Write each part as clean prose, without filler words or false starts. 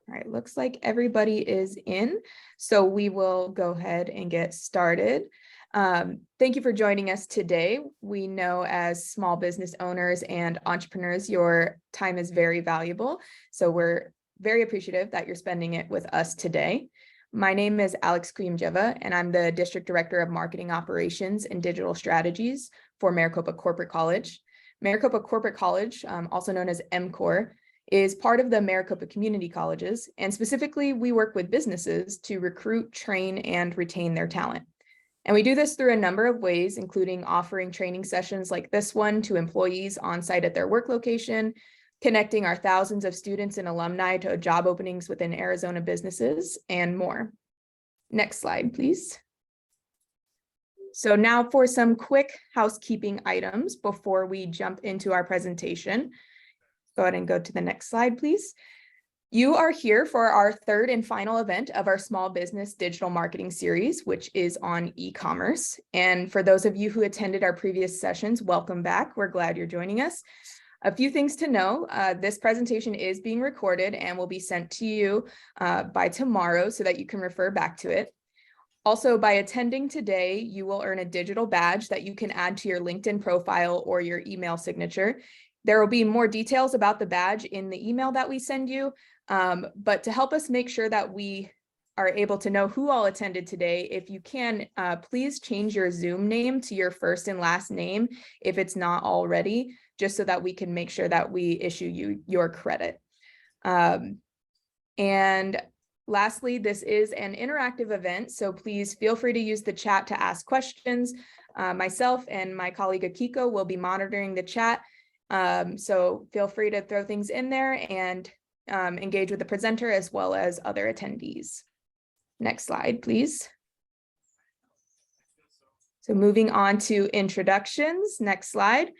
All right, looks like everybody is in, so we will go ahead and get started. Thank you for joining us today. We know as small business owners and entrepreneurs, your time is very valuable, so we're very appreciative that you're spending it with us today. My name is Alex Kuyimjeva, and I'm the District Director of Marketing Operations and Digital Strategies for Maricopa Corporate College. Maricopa Corporate College, also known as MCOR, is part of the Maricopa Community Colleges, and specifically, we work with businesses to recruit, train, and retain their talent. And we do this through a number of ways, including offering training sessions like this one to employees on site at their work location, connecting our thousands of students and alumni to job openings within Arizona businesses, and more. Next slide, please. So now for some quick housekeeping items before we jump into our presentation. Go ahead and go to the next slide, please. You are here for our third and final event of our Small Business Digital Marketing Series, which is on e-commerce. And for those of you who attended our previous sessions, welcome back. We're glad you're joining us. A few things to know, this presentation is being recorded and will be sent to you by tomorrow so that you can refer back to it. Also, by attending today, you will earn a digital badge that you can add to your LinkedIn profile or your email signature. There will be more details about the badge in the email that we send you, but to help us make sure that we are able to know who all attended today, if you can, please change your Zoom name to your first and last name if it's not already, just so that we can make sure that we issue you your credit. And lastly, this is an interactive event, so please feel free to use the chat to ask questions. Myself and my colleague Akiko will be monitoring the chat. So feel free to throw things in there and engage with the presenter as well as other attendees. Next slide, please. So moving on to introductions, next slide.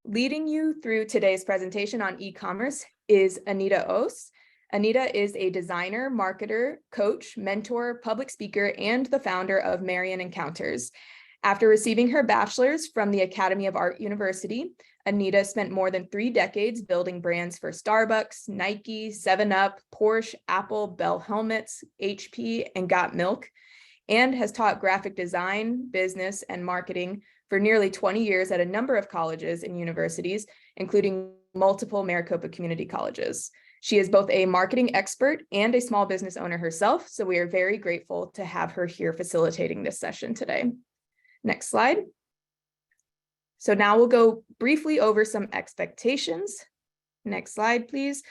Leading you through today's presentation on e-commerce is Anita Os. Anita is a designer, marketer, coach, mentor, public speaker, and the founder of Marian Encounters. After receiving her bachelor's from the Academy of Art University, Anita spent more than 3 decades building brands for Starbucks, Nike, 7-Up, Porsche, Apple, Bell Helmets, HP, and Got Milk, and has taught graphic design, business, and marketing for nearly 20 years at a number of colleges and universities, including multiple Maricopa community colleges. She is both a marketing expert and a small business owner herself, so we are very grateful to have her here facilitating this session today. Next slide. So now we'll go briefly over some expectations. Next slide, please.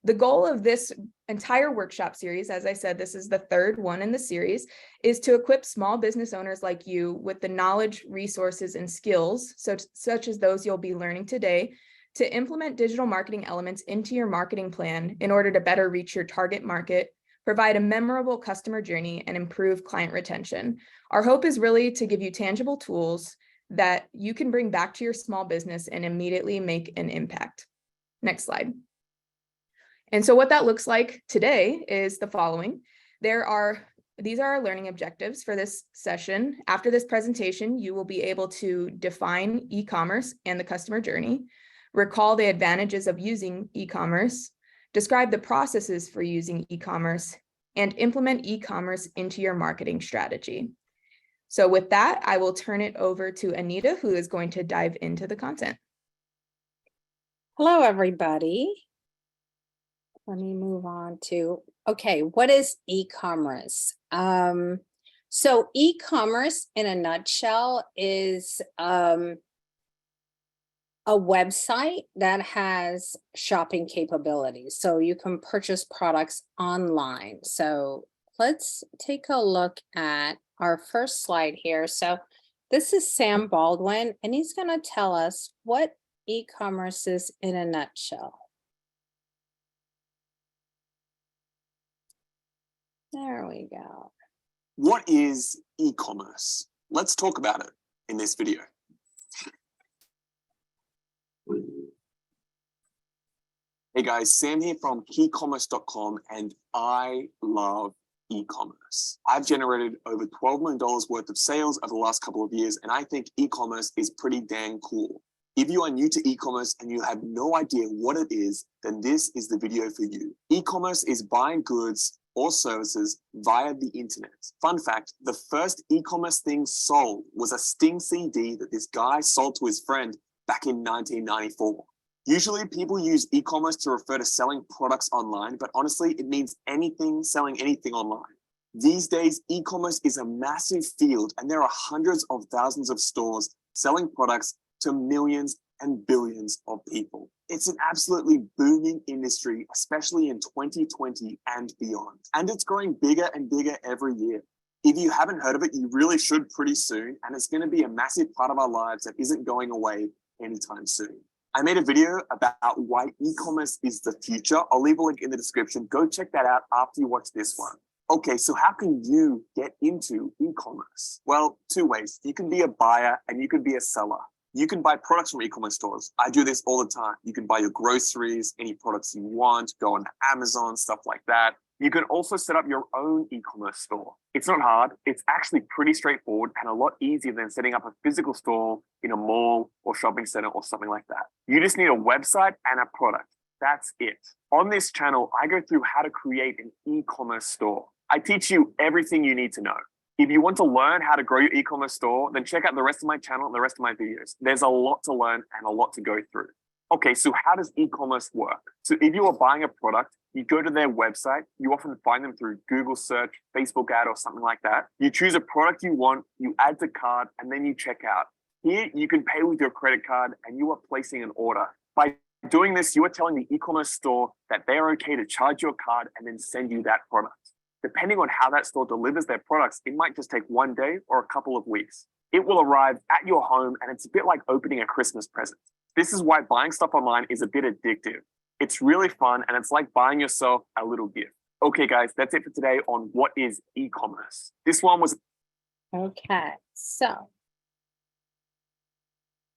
The goal of this entire workshop series, as I said, this is the third one in the series, is to equip small business owners like you with the knowledge, resources, and skills, such as those you'll be learning today, to implement digital marketing elements into your marketing plan in order to better reach your target market, provide a memorable customer journey, and improve client retention. Our hope is really to give you tangible tools that you can bring back to your small business and immediately make an impact. Next slide. And so what that looks like today is the following. These are our learning objectives for this session. After this presentation, you will be able to define e-commerce and the customer journey, recall the advantages of using e-commerce, describe the processes for using e-commerce, and implement e-commerce into your marketing strategy. So with that, I will turn it over to Anita, who is going to dive into the content. Hello, everybody. Let me move on to, okay, what is e-commerce? So e-commerce in a nutshell is a website that has shopping capabilities. So you can purchase products online. So let's take a look at our first slide here. So this is Sam Baldwin, and he's going to tell us what e-commerce is in a nutshell. There we go. What is e-commerce? Let's talk about it in this video. Hey guys, Sam here from keycommerce.com, and I love e-commerce. I've generated over $12 million worth of sales over the last couple of years, and I think e-commerce is pretty dang cool. If you are new to e-commerce and you have no idea what it is, then this is the video for you. E-commerce is buying goods or services via the internet. Fun fact, the first e-commerce thing sold was a Sting CD that this guy sold to his friend back in 1994. Usually people use e-commerce to refer to selling products online, but honestly, it means anything, selling anything online. These days, e-commerce is a massive field and there are hundreds of thousands of stores selling products to millions and billions of people. It's an absolutely booming industry, especially in 2020 and beyond. And it's growing bigger and bigger every year. If you haven't heard of it, you really should pretty soon. And it's going to be a massive part of our lives that isn't going away anytime soon. I made a video about why e-commerce is the future. I'll leave a link in the description. Go check that out after you watch this one. Okay, so how can you get into e-commerce? Well, two ways. You can be a buyer and you can be a seller. You can buy products from e-commerce stores. I do this all the time. You can buy your groceries, any products you want, go on Amazon, stuff like that. You can also set up your own e-commerce store. It's not hard. It's actually pretty straightforward and a lot easier than setting up a physical store in a mall or shopping center or something like that. You just need a website and a product. That's it. On this channel, I go through how to create an e-commerce store. I teach you everything you need to know. If you want to learn how to grow your e-commerce store, then check out the rest of my channel and the rest of my videos. There's a lot to learn and a lot to go through. Okay, so how does e-commerce work? So if you are buying a product, you go to their website, you often find them through Google search, Facebook ad, or something like that. You choose a product you want, you add to cart, and then you check out. Here, you can pay with your credit card and you are placing an order. By doing this, you are telling the e-commerce store that they're okay to charge your card and then send you that product. Depending on how that store delivers their products, it might just take one day or a couple of weeks. It will arrive at your home and it's a bit like opening a Christmas present. This is why buying stuff online is a bit addictive. It's really fun and it's like buying yourself a little gift. Okay, guys, that's it for today on what is e-commerce. This one was... Okay, so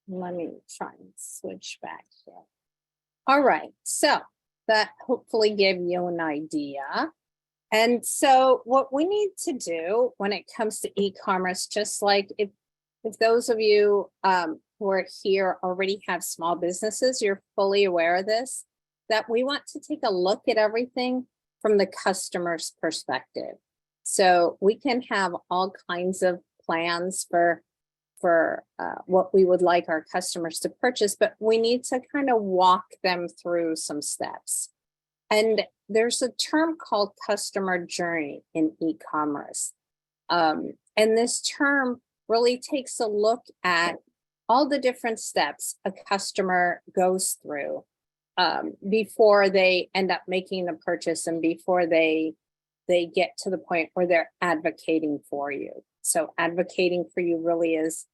let me try and switch back here. All right, so that hopefully gave you an idea. And so what we need to do when it comes to e-commerce, just like if those of you who are here already have small businesses, you're fully aware of this, that we want to take a look at everything from the customer's perspective. So we can have all kinds of plans for what we would like our customers to purchase, but we need to kind of walk them through some steps. And there's a term called customer journey in e-commerce. And this term really takes a look at all the different steps a customer goes through before they end up making the purchase and before they get to the point where they're advocating for you. So advocating for you really is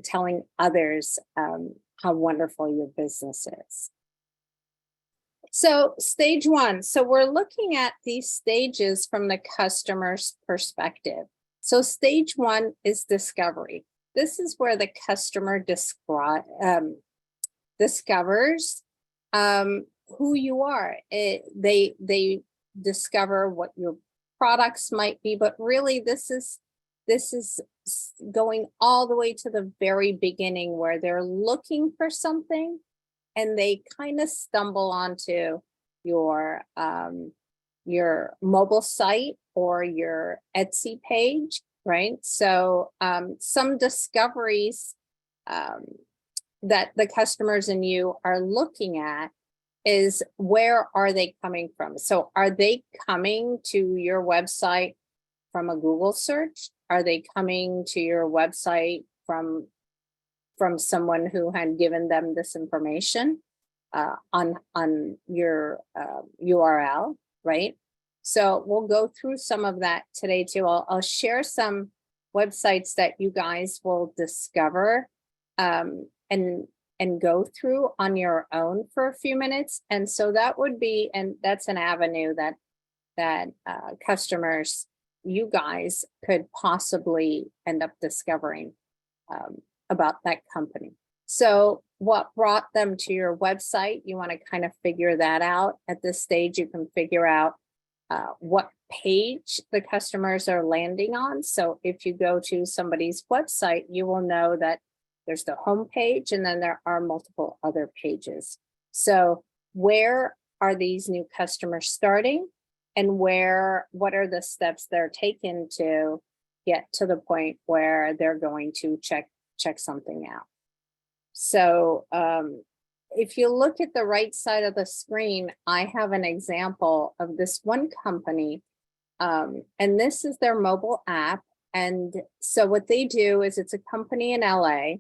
telling others how wonderful your business is. So stage one, so we're looking at these stages from the customer's perspective. So stage one is discovery. This is where the customer discovers who you are. They discover what your products might be, but really this is going all the way to the very beginning where they're looking for something and they kind of stumble onto your mobile site or your Etsy page, right? So some discoveries that the customers and you are looking at is where are they coming from? So are they coming to your website from a Google search? Are they coming to your website from someone who had given them this information on your URL, right? So we'll go through some of that today too. I'll share some websites that you guys will discover and go through on your own for a few minutes. And so that would be, and that's an avenue that customers, you guys could possibly end up discovering about that company. So what brought them to your website? You want to kind of figure that out. At this stage, you can figure out what page the customers are landing on. So if you go to somebody's website, you will know that There's the home page, and then there are multiple other pages. So where are these new customers starting, and what are the steps they're taking to get to the point where they're going to check something out? So if you look at the right side of the screen, I have an example of this one company, and this is their mobile app. And so what they do is, it's a company in LA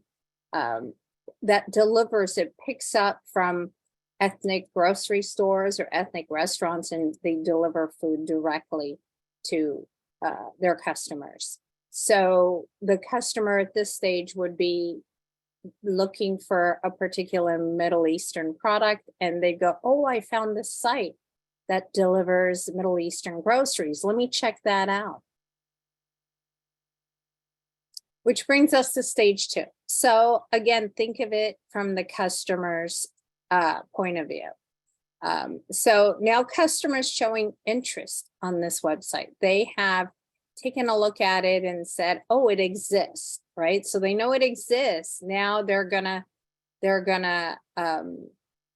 that delivers, it picks up from ethnic grocery stores or ethnic restaurants, and they deliver food directly to their customers. So the customer at this stage would be looking for a particular Middle Eastern product, and they go, oh, I found this site that delivers Middle Eastern groceries. Let me check that out. Which brings us to stage 2. So again, think of it from the customer's point of view. So now customers showing interest on this website. They have taken a look at it and said, oh, it exists, right? So they know it exists. Now they're gonna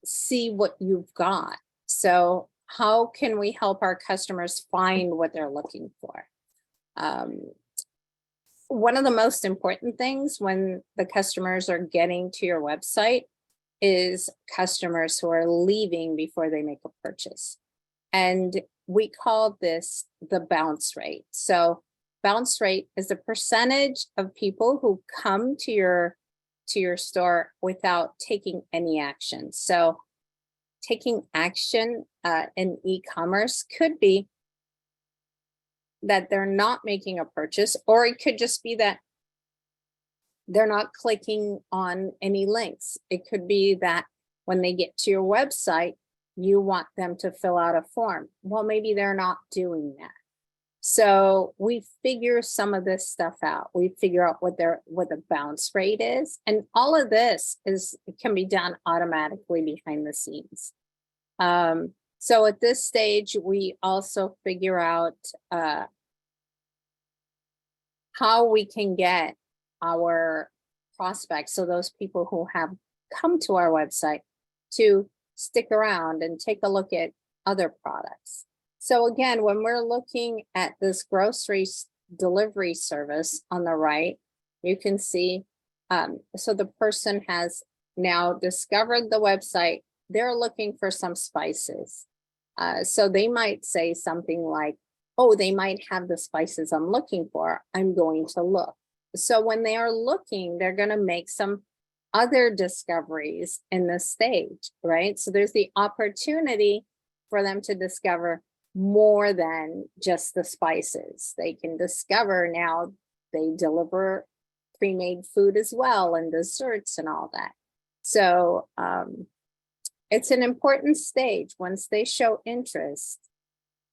see what you've got. So how can we help our customers find what they're looking for? One of the most important things when the customers are getting to your website is customers who are leaving before they make a purchase. And we call this the bounce rate. So bounce rate is the percentage of people who come to your store without taking any action. So taking action in e-commerce could be that they're not making a purchase, or it could just be that they're not clicking on any links. It could be that when they get to your website, you want them to fill out a form. Well, maybe they're not doing that. So we figure some of this stuff out. We figure out what the bounce rate is. And all of this can be done automatically behind the scenes. So at this stage, we also figure out how we can get our prospects, so those people who have come to our website, to stick around and take a look at other products. So again, when we're looking at this grocery delivery service on the right, you can see, so the person has now discovered the website. They're looking for some spices. So they might say something like, oh, they might have the spices I'm looking for. I'm going to look. So when they are looking, they're going to make some other discoveries in this stage, right? So there's the opportunity for them to discover more than just the spices. They can discover now they deliver pre-made food as well, and desserts and all that. So it's an important stage. Once they show interest,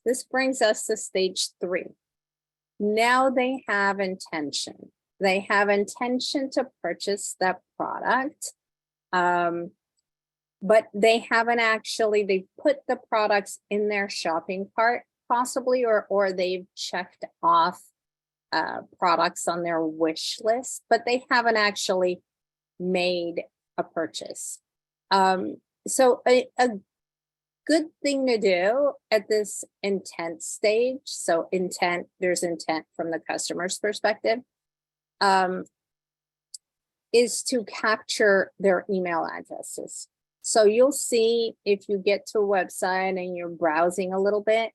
this brings us to stage 3. Now they have intention. They have intention to purchase that product, but they haven't actually, they put the products in their shopping cart possibly, or they've checked off products on their wish list, but they haven't actually made a purchase. So a good thing to do at this intent stage, so intent, there's intent from the customer's perspective, is to capture their email addresses. So you'll see if you get to a website and you're browsing a little bit,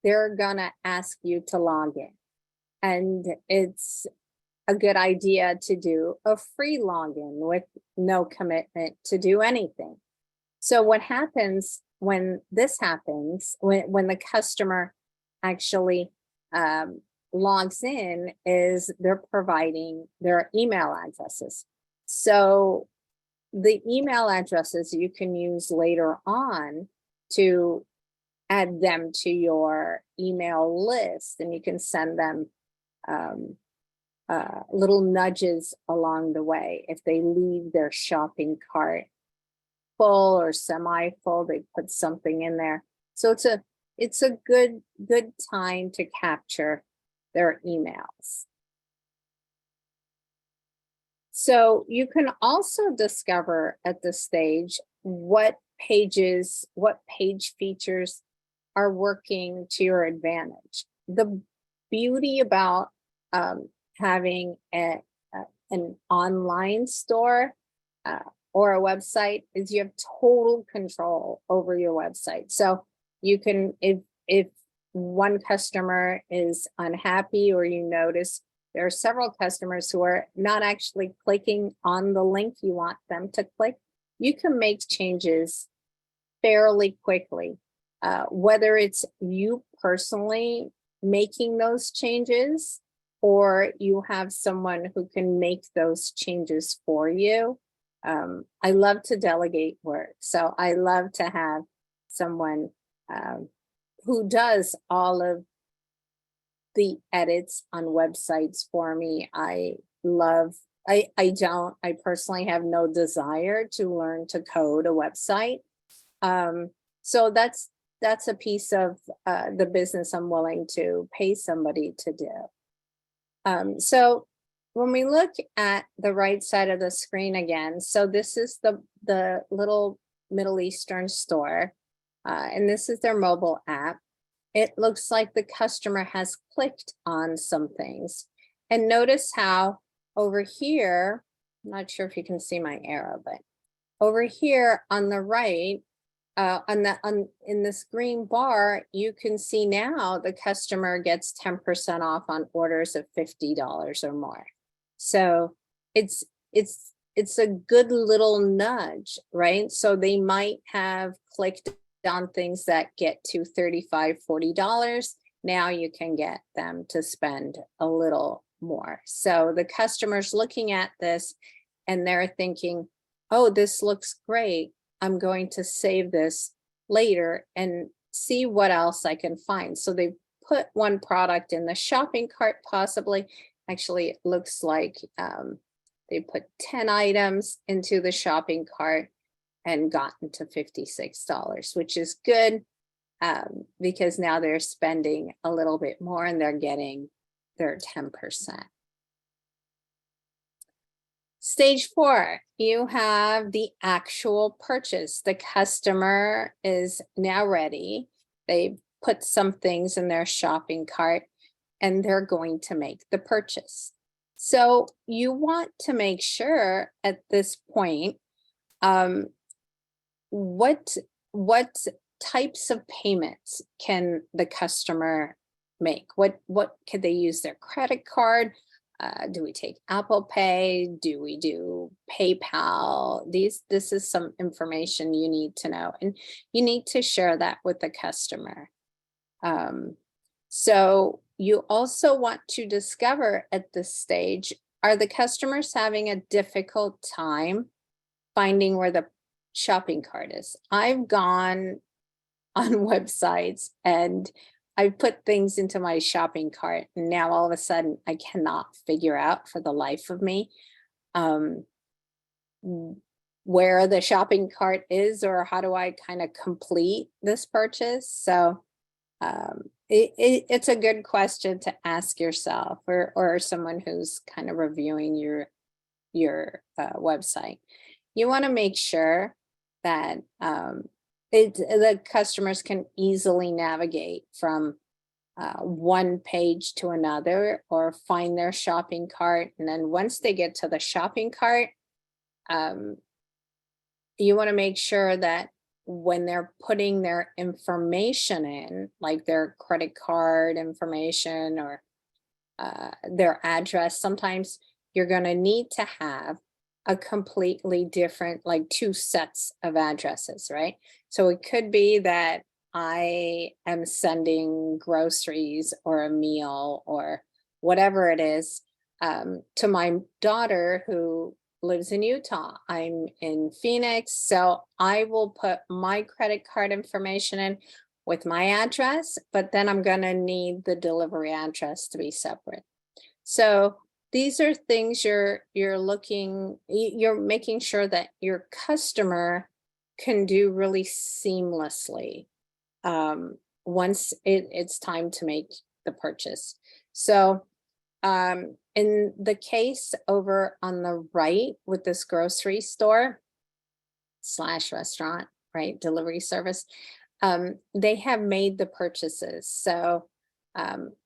they're gonna ask you to log in. And it's a good idea to do a free login with no commitment to do anything. So what happens when this happens, when the customer actually logs in, is they're providing their email addresses. So the email addresses you can use later on to add them to your email list, and you can send them little nudges along the way. If they leave their shopping cart full or semi-full, they put something in there. So it's a good time to capture their emails. So you can also discover at this stage what pages, what page features are working to your advantage. The beauty about having an online store or a website is you have total control over your website. So you can, if one customer is unhappy or you notice there are several customers who are not actually clicking on the link you want them to click, you can make changes fairly quickly. Whether it's you personally making those changes or you have someone who can make those changes for you. I love to delegate work. So I love to have someone who does all of the edits on websites for me. I personally have no desire to learn to code a website. So that's a piece of the business I'm willing to pay somebody to do. So when we look at the right side of the screen again, so this is the little Middle Eastern store, and this is their mobile app. It looks like the customer has clicked on some things. And notice how over here, I'm not sure if you can see my arrow, but over here on the right, in this green bar, you can see now the customer gets 10% off on orders of $50 or more. So it's a good little nudge, right? So they might have clicked on things that get to $35, $40. Now you can get them to spend a little more. So the customer's looking at this and they're thinking, oh, this looks great. I'm going to save this later and see what else I can find. So they put one product in the shopping cart, possibly. Actually, it looks like they put 10 items into the shopping cart and gotten to $56, which is good because now they're spending a little bit more and they're getting their 10%. Stage 4, you have the actual purchase. The customer is now ready. They put some things in their shopping cart and they're going to make the purchase. So you want to make sure at this point, what types of payments can the customer make? What could they use their credit card? Do we take Apple Pay? Do we do PayPal? This is some information you need to know, and you need to share that with the customer. So you also want to discover at this stage, are the customers having a difficult time finding where the shopping cart is? I've gone on websites and I put things into my shopping cart and now all of a sudden I cannot figure out for the life of me where the shopping cart is or how do I kind of complete this purchase. So it's a good question to ask yourself or someone who's kind of reviewing your website. You want to make sure that the customers can easily navigate from one page to another or find their shopping cart. And then once they get to the shopping cart, you want to make sure that when they're putting their information in, like their credit card information or their address, sometimes you're going to need to have a completely different, like 2 sets of addresses, right? So it could be that I am sending groceries or a meal or whatever it is to my daughter who lives in Utah. I'm in Phoenix, so I will put my credit card information in with my address, but then I'm going to need the delivery address to be separate. So these are things you're making sure that your customer can do really seamlessly once it's time to make the purchase. So in the case over on the right with this grocery store slash restaurant, right, delivery service, they have made the purchases. So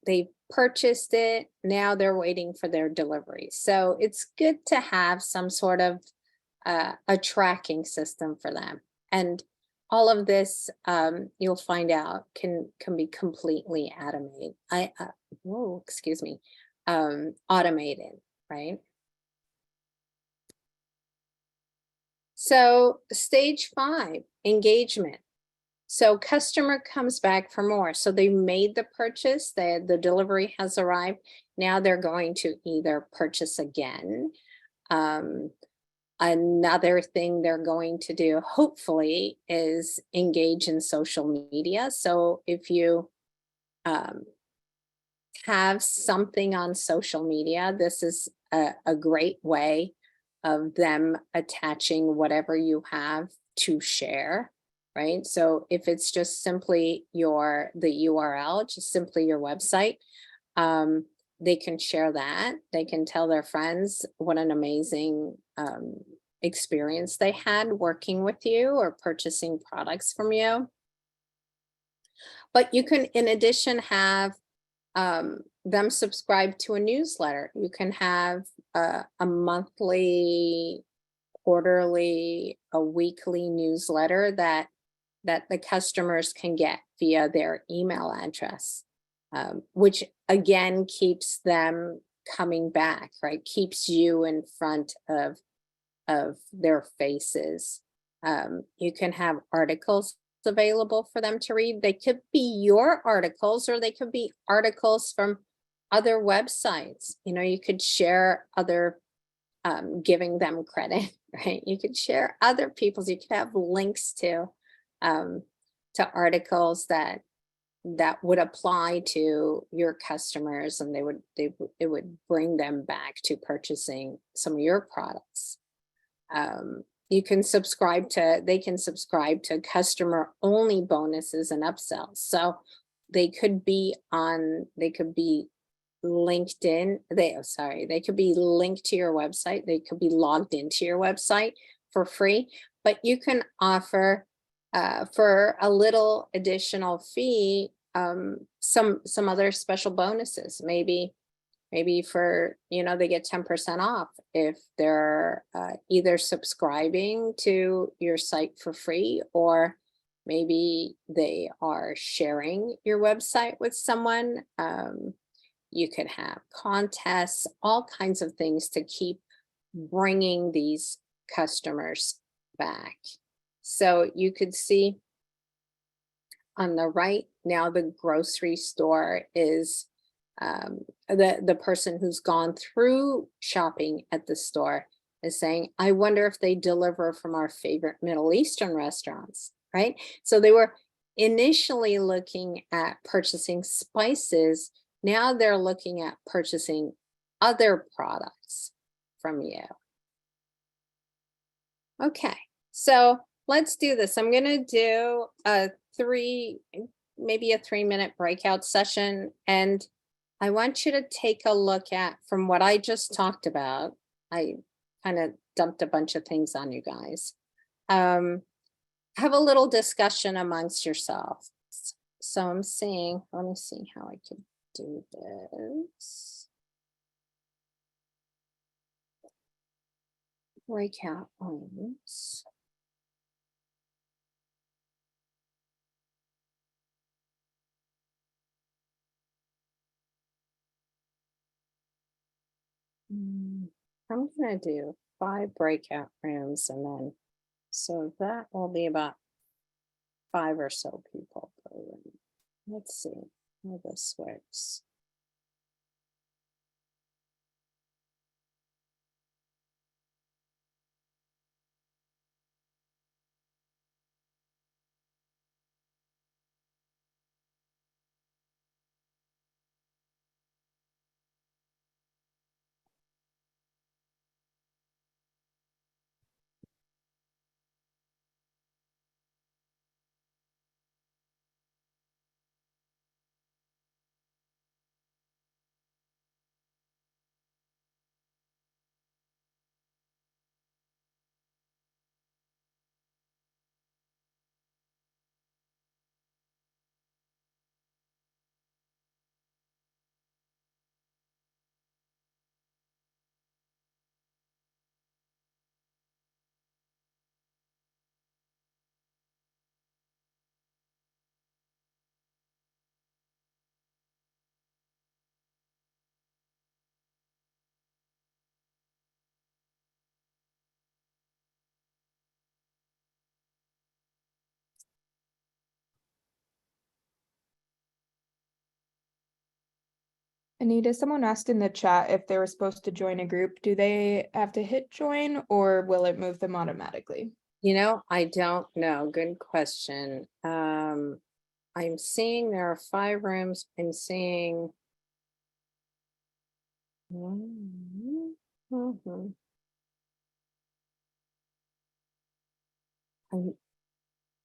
they purchased it, now they're waiting for their delivery. So it's good to have some sort of a tracking system for them. And all of this, you'll find out can be completely automated, right? So stage 5, engagement. So customer comes back for more. So they made the purchase, the delivery has arrived. Now they're going to either purchase again. Another thing they're going to do, hopefully, is engage in social media. So if you have something on social media, this is a great way of them attaching whatever you have to share, right? So if it's just simply the URL, just simply your website, they can share that. They can tell their friends what an amazing experience they had working with you or purchasing products from you. But you can, in addition, have them subscribe to a newsletter. You can have a monthly, quarterly, a weekly newsletter that the customers can get via their email address, which again keeps them coming back, right? Keeps you in front of their faces. You can have articles available for them to read. They could be your articles, or they could be articles from other websites. You know, you could share other, giving them credit, right? You could share other people's, you could have links to articles that would apply to your customers, and it would bring them back to purchasing some of your products. You can they can subscribe to customer only bonuses and upsells. So they could be linked in, they could be linked to your website. They could be logged into your website for free, but you can offer for a little additional fee, some other special bonuses. Maybe for, they get 10% off if they're either subscribing to your site for free, or maybe they are sharing your website with someone. You could have contests, all kinds of things to keep bringing these customers back. So you could see on the right now, the grocery store is the person who's gone through shopping at the store is saying, I wonder if they deliver from our favorite Middle Eastern restaurants, right? So they were initially looking at purchasing spices. Now they're looking at purchasing other products from you. Okay, so let's do this. I'm going to do maybe a 3-minute breakout session, and I want you to take a look at, from what I just talked about, I kind of dumped a bunch of things on you guys. Have a little discussion amongst yourselves. So I'm seeing, let me see how I can do this. Breakout rooms. I'm going to do 5 breakout rooms, and then, so that will be about 5 or so people per room. Let's see how this works. Anita, someone asked in the chat if they were supposed to join a group. Do they have to hit join or will it move them automatically? You know, I don't know. Good question. I'm seeing there are 5 rooms. I'm seeing. Mhm.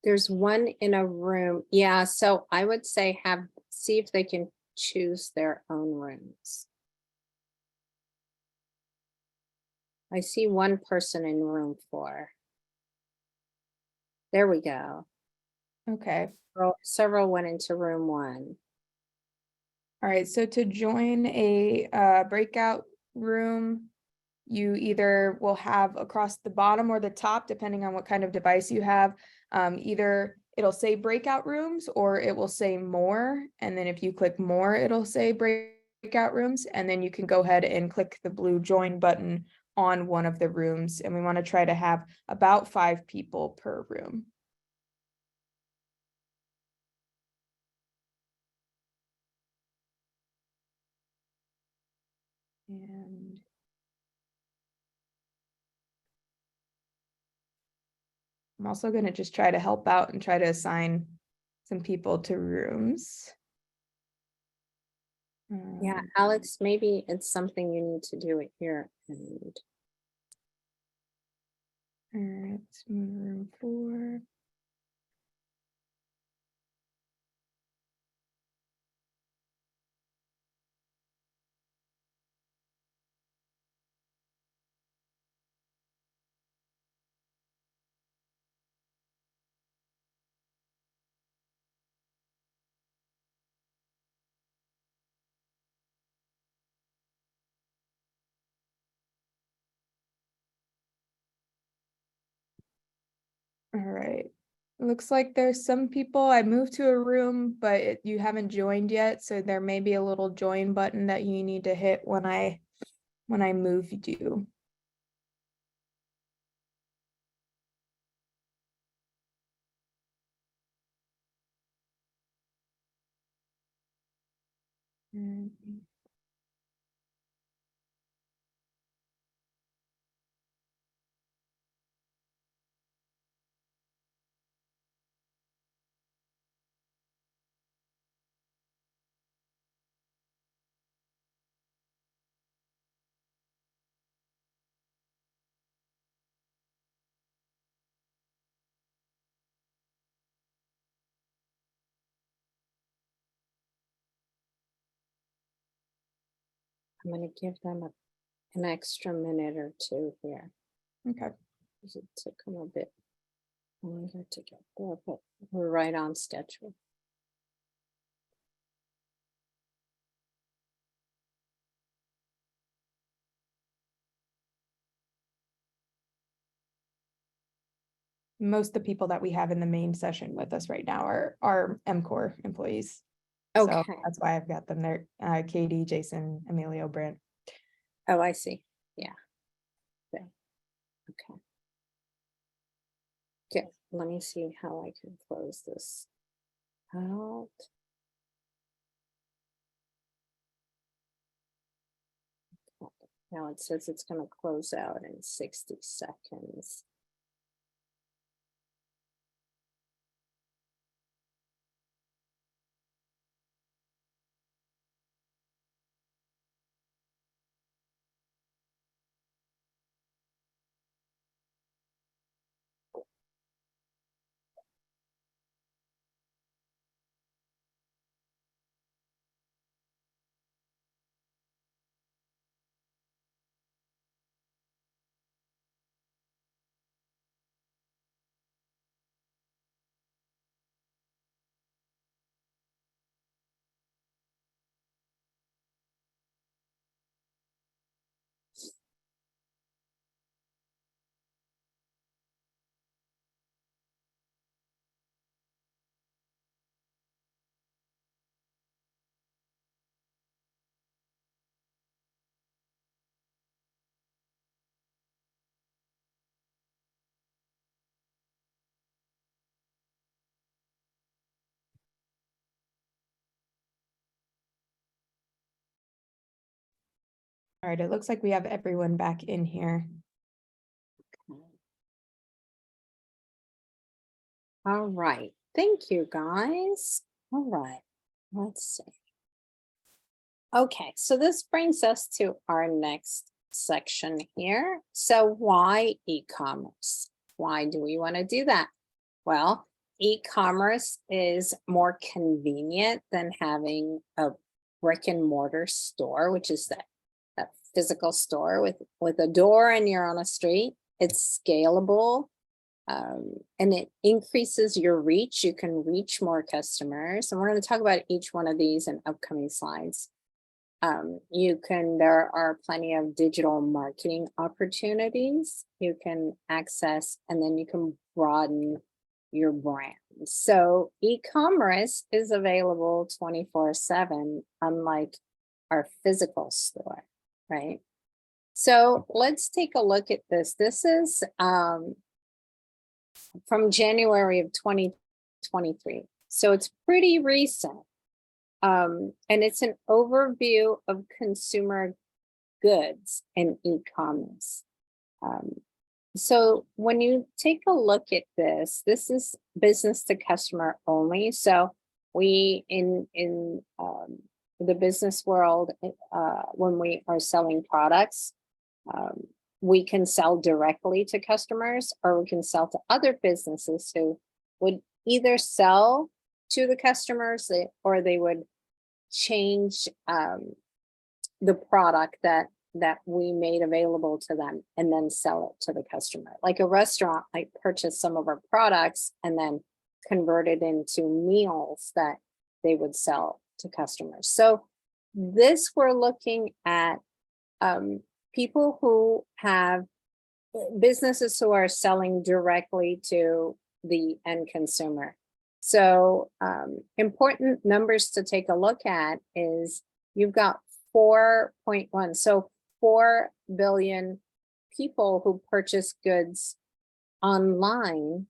There's one in a room. Yeah, so I would say see if they can choose their own rooms. I see one person in room 4. There we go. Okay. Several went into room 1. All right. So to join a breakout room, you either will have across the bottom or the top, depending on what kind of device you have. Either it'll say breakout rooms or it will say more. And then if you click more, it'll say breakout rooms. And then you can go ahead and click the blue join button on one of the rooms. And we want to try to have about 5 people per room. And I'm also going to just try to help out and try to assign some people to rooms. Yeah, Alex, maybe it's something you need to do at your end. All right, let's move room 4. All right. Looks like there's some people I moved to a room, but you haven't joined yet, so there may be a little join button that you need to hit when I move you. I'm going to give them an extra minute or 2 here. Okay. It took them a bit longer to get there, but we're right on schedule. Most of the people that we have in the main session with us right now are MCOR employees. Okay. So that's why I've got them there. Katie, Jason, Emilio, Brent. Oh, I see. Yeah. Okay. Okay, let me see how I can close this out. Now it says it's going to close out in 60 seconds. All right, it looks like we have everyone back in here. All right, thank you guys. All right, let's see. Okay, so this brings us to our next section here. So why e-commerce? Why do we want to do that? Well, e-commerce is more convenient than having a brick and mortar store, which is that physical store with a door and you're on a street. It's scalable, and it increases your reach. You can reach more customers, and we're going to talk about each one of these in upcoming slides. There are plenty of digital marketing opportunities you can access, and then you can broaden your brand. So e-commerce is available 24/7, unlike our physical store, right? So let's take a look at this. This is from January of 2023. So it's pretty recent. And it's an overview of consumer goods and e-commerce. So when you take a look at this is business to customer only. So we in the business world, when we are selling products, we can sell directly to customers, or we can sell to other businesses who would either sell to the customers or they would change the product that we made available to them and then sell it to the customer. Like a restaurant might purchase some of our products and then convert it into meals that they would sell to customers. So this, we're looking at people who have businesses who are selling directly to the end consumer. So important numbers to take a look at is you've got 4.1, so 4 billion people who purchase goods online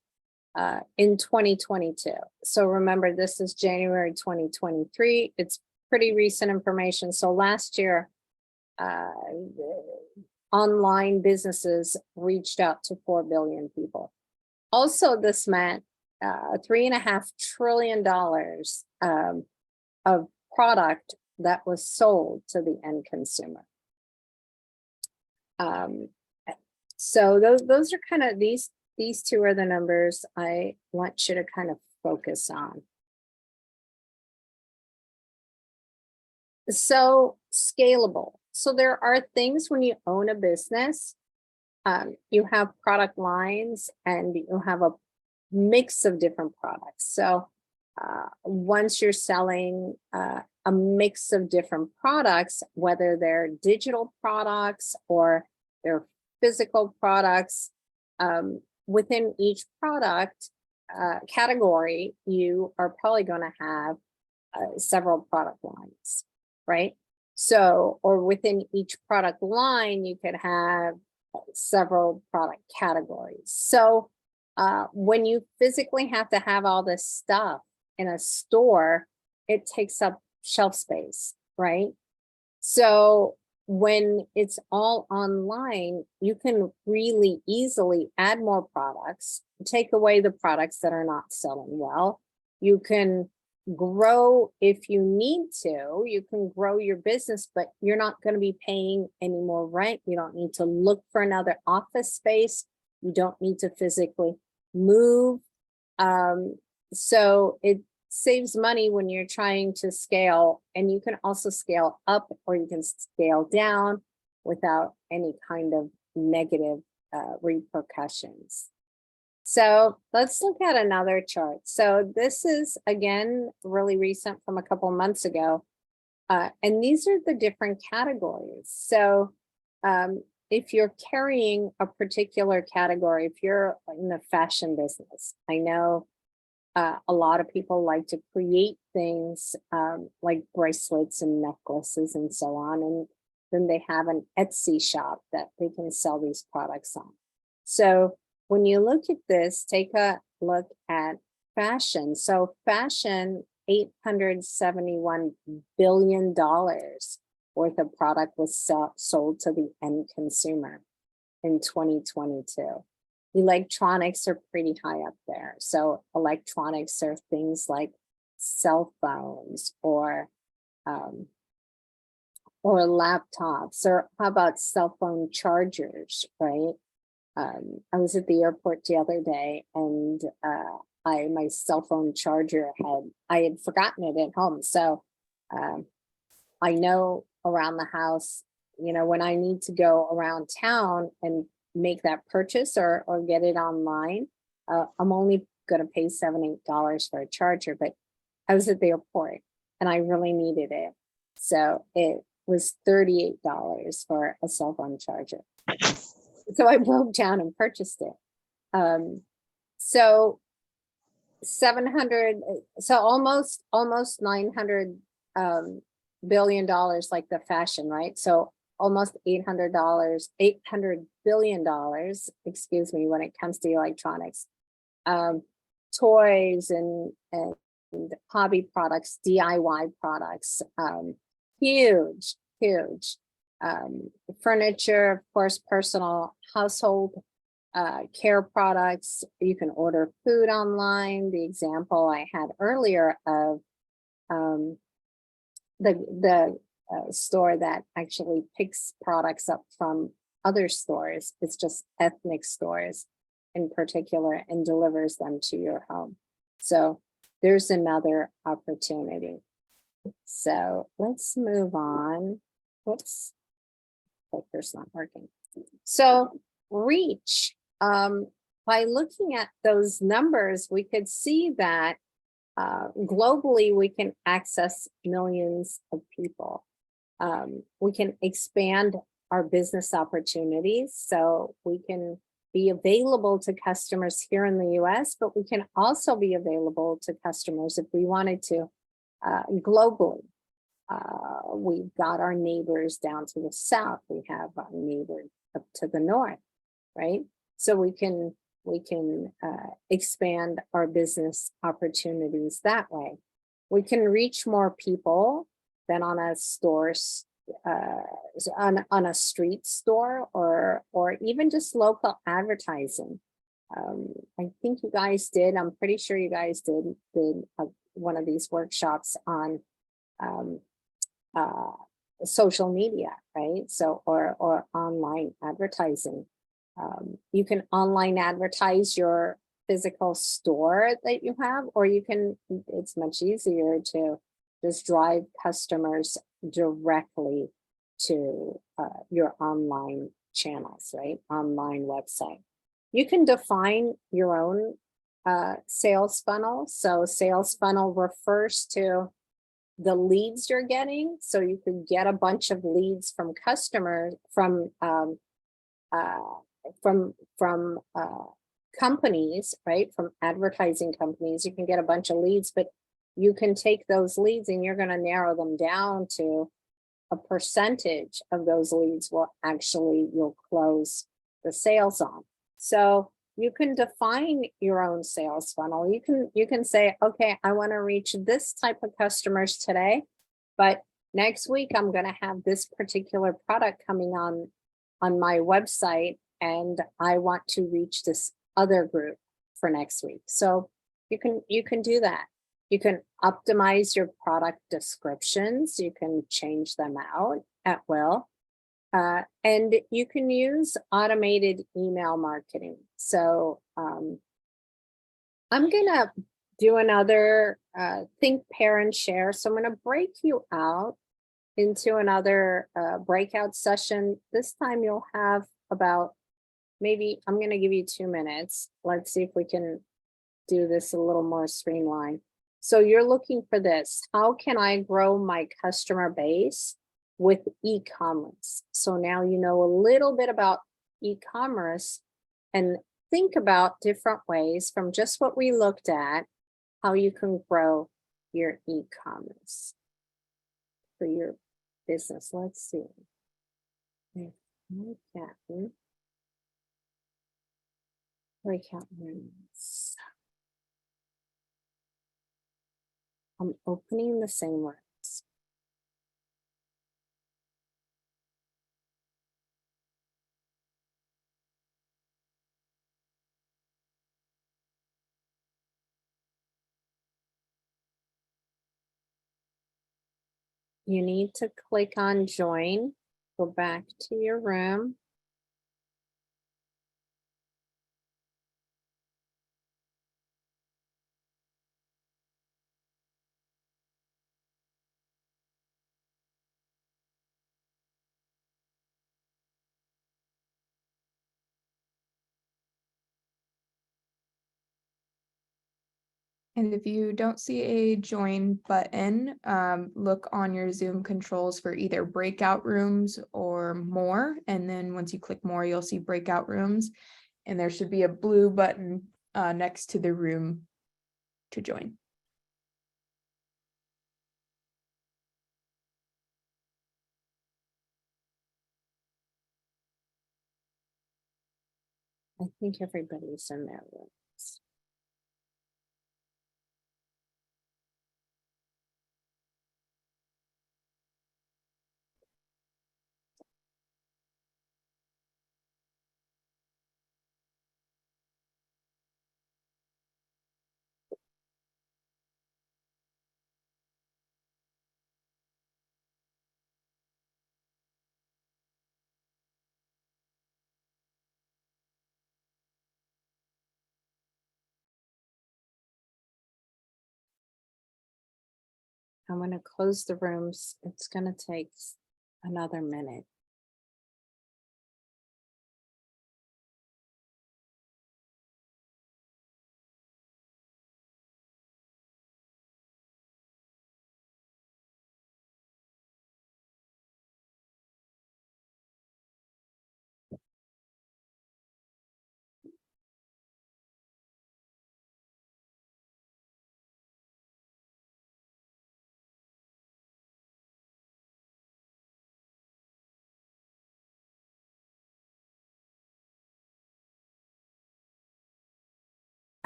in 2022. So remember, this is January 2023. It's pretty recent information. So last year, online businesses reached out to 4 billion people. Also, this meant $3.5 trillion of product that was sold to the end consumer. So those are kind of these two are the numbers I want you to kind of focus on. So scalable. So there are things when you own a business, you have product lines and you have a mix of different products. So once you're selling a mix of different products, whether they're digital products or they're physical products, within each product category, you are probably going to have several product lines, right? So, or within each product line, you could have several product categories. So when you physically have to have all this stuff in a store, it takes up shelf space, right? So when it's all online, you can really easily add more products, take away the products that are not selling well. You can grow if you need to, you can grow your business, but you're not going to be paying any more rent. You don't need to look for another office space. You don't need to physically move. So it saves money when you're trying to scale, and you can also scale up or you can scale down without any kind of negative repercussions. So let's look at another chart. So this is, again, really recent from a couple months ago. And these are the different categories. So if you're carrying a particular category, if you're in the fashion business, I know a lot of people like to create things like bracelets and necklaces and so on. And then they have an Etsy shop that they can sell these products on. So when you look at this, take a look at fashion. So fashion, $871 billion worth of product was sold to the end consumer in 2022. Electronics are pretty high up there. So electronics are things like cell phones or laptops, or how about cell phone chargers, right? I was at the airport the other day, and my cell phone charger I had forgotten it at home. So I know around the house, you know, when I need to go around town and make that purchase or get it online, I'm only going to pay $7, $8 for a charger. But I was at the airport and I really needed it, so it was $38 for a cell phone charger. So I broke down and purchased it. So 700, so almost $900 billion, like the fashion, right? So almost $800 billion, excuse me, when it comes to electronics, toys and hobby products, DIY products, huge. Furniture, of course, personal household care products. You can order food online. The example I had earlier of the store that actually picks products up from other stores. It's just ethnic stores in particular, and delivers them to your home. So there's another opportunity. So let's move on. Whoops, clicker's not working. So reach, by looking at those numbers, we could see that globally we can access millions of people. We can expand our business opportunities, so we can be available to customers here in the US, but we can also be available to customers if we wanted to globally. We've got our neighbors down to the south. We have our neighbors up to the north, right? So we can expand our business opportunities that way. We can reach more people than on a on a street store, or even just local advertising. I think you guys did. I'm pretty sure you guys did one of these workshops on social media, right? So or online advertising. You can online advertise your physical store that you have, or you can, it's much easier to just drive customers directly to your online channels, right? Online website. You can define your own sales funnel. So sales funnel refers to the leads you're getting. So you could get a bunch of leads from customers, from companies, right? From advertising companies, you can get a bunch of leads, but you can take those leads and you're going to narrow them down to a percentage of those leads you'll close the sales on. So you can define your own sales funnel. You can say, okay, I want to reach this type of customers today, but next week I'm going to have this particular product coming on my website, and I want to reach this other group for next week. So you can do that. You can optimize your product descriptions. You can change them out at will. And you can use automated email marketing. So I'm going to do another think, pair, and share. So I'm going to break you out into another breakout session. This time you'll have about, maybe I'm going to give you 2 minutes. Let's see if we can do this a little more streamlined. So you're looking for this. How can I grow my customer base with e-commerce? So now you know a little bit about e-commerce, and think about different ways from just what we looked at, how you can grow your e-commerce for your business. Let's see. Breakout rooms. I'm opening the same rooms. you need to click on join, go back to your room. And if you don't see a join button, look on your Zoom controls for either breakout rooms or more. And then once you click more, you'll see breakout rooms. And there should be a blue button next to the room to join. I think everybody's in their rooms. I'm going to close the rooms. It's going to take another minute.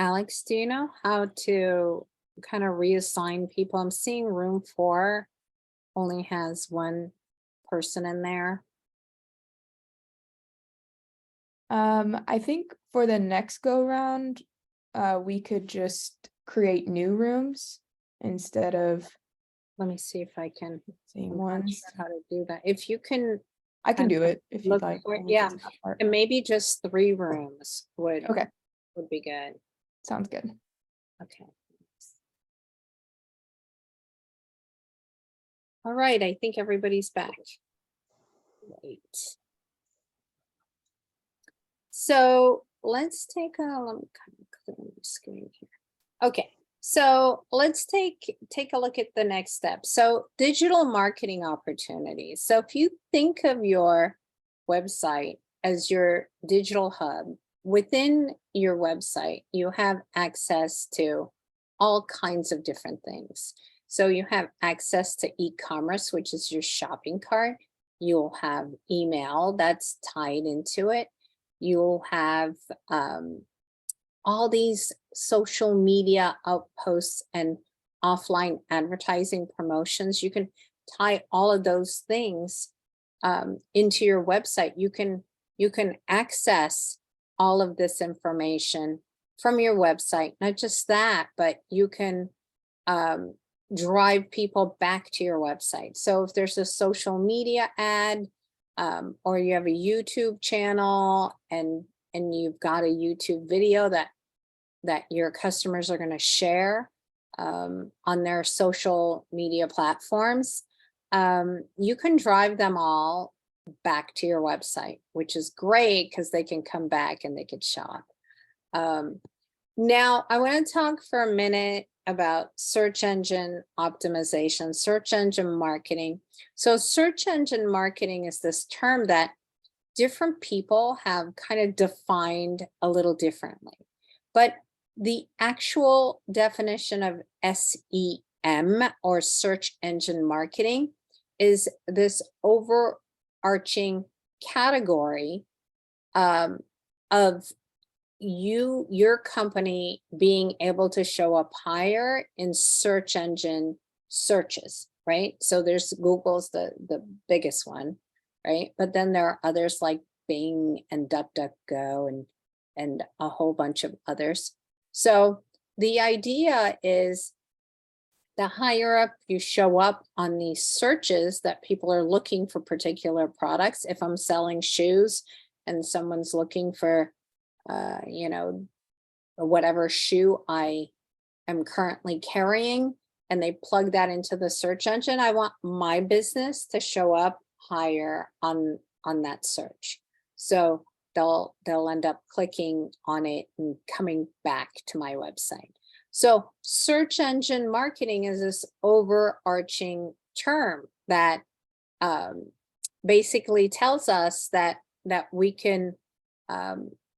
Alex, do you know how to kind of reassign people? I'm seeing room 4 only has one person in there. I think for the next go round, we could just create new rooms instead of Let me see if I can. same I'm not ones. sure how to do that. If you can I can kind do it if you'd look like. for it, I'll look yeah. into that part. And maybe just 3 rooms would Okay, be good. sounds good. Okay. All right, I think everybody's back. Great. So let's take a, let me kind of clear my screen here. Okay, so let's take a look at the next step. So digital marketing opportunities. So if you think of your website as your digital hub, within your website, you have access to all kinds of different things. So you have access to e-commerce, which is your shopping cart. You'll have email that's tied into it. You'll have all these social media outposts and offline advertising promotions. You can tie all of those things into your website. You can access all of this information from your website. Not just that, but you can drive people back to your website. So if there's a social media ad, or you have a YouTube channel and you've got a YouTube video that your customers are going to share on their social media platforms, you can drive them all back to your website, which is great because they can come back and they could shop. Now, I want to talk for a minute about search engine optimization, search engine marketing. So search engine marketing is this term that different people have kind of defined a little differently. But the actual definition of SEM, or search engine marketing, is this overarching category of your company being able to show up higher in search engine searches, right? So there's Google's the biggest one, right? But then there are others like Bing and DuckDuckGo and a whole bunch of others. So the idea is the higher up you show up on these searches that people are looking for particular products. If I'm selling shoes and someone's looking for, you know, whatever shoe I am currently carrying, and they plug that into the search engine, I want my business to show up higher on that search. So they'll end up clicking on it and coming back to my website. So search engine marketing is this overarching term that basically tells us that we can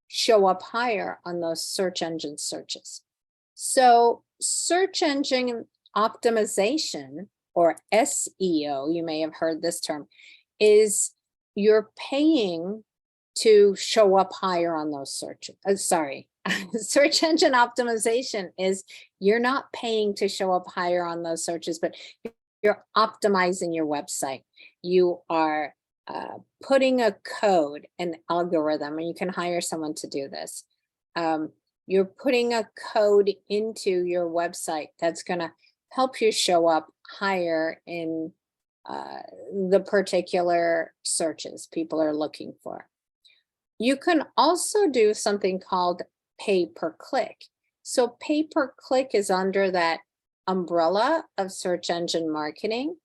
show up higher on those search engine searches. So search engine optimization, or SEO, you may have heard this term, is you're paying to show up higher on those searches. Search engine optimization is you're not paying to show up higher on those searches, but you're optimizing your website. You are putting a code, an algorithm, and you can hire someone to do this. You're putting a code into your website that's going to help you show up higher in the particular searches people are looking for. You can also do something called pay per click. So pay per click is under that umbrella of search engine marketing.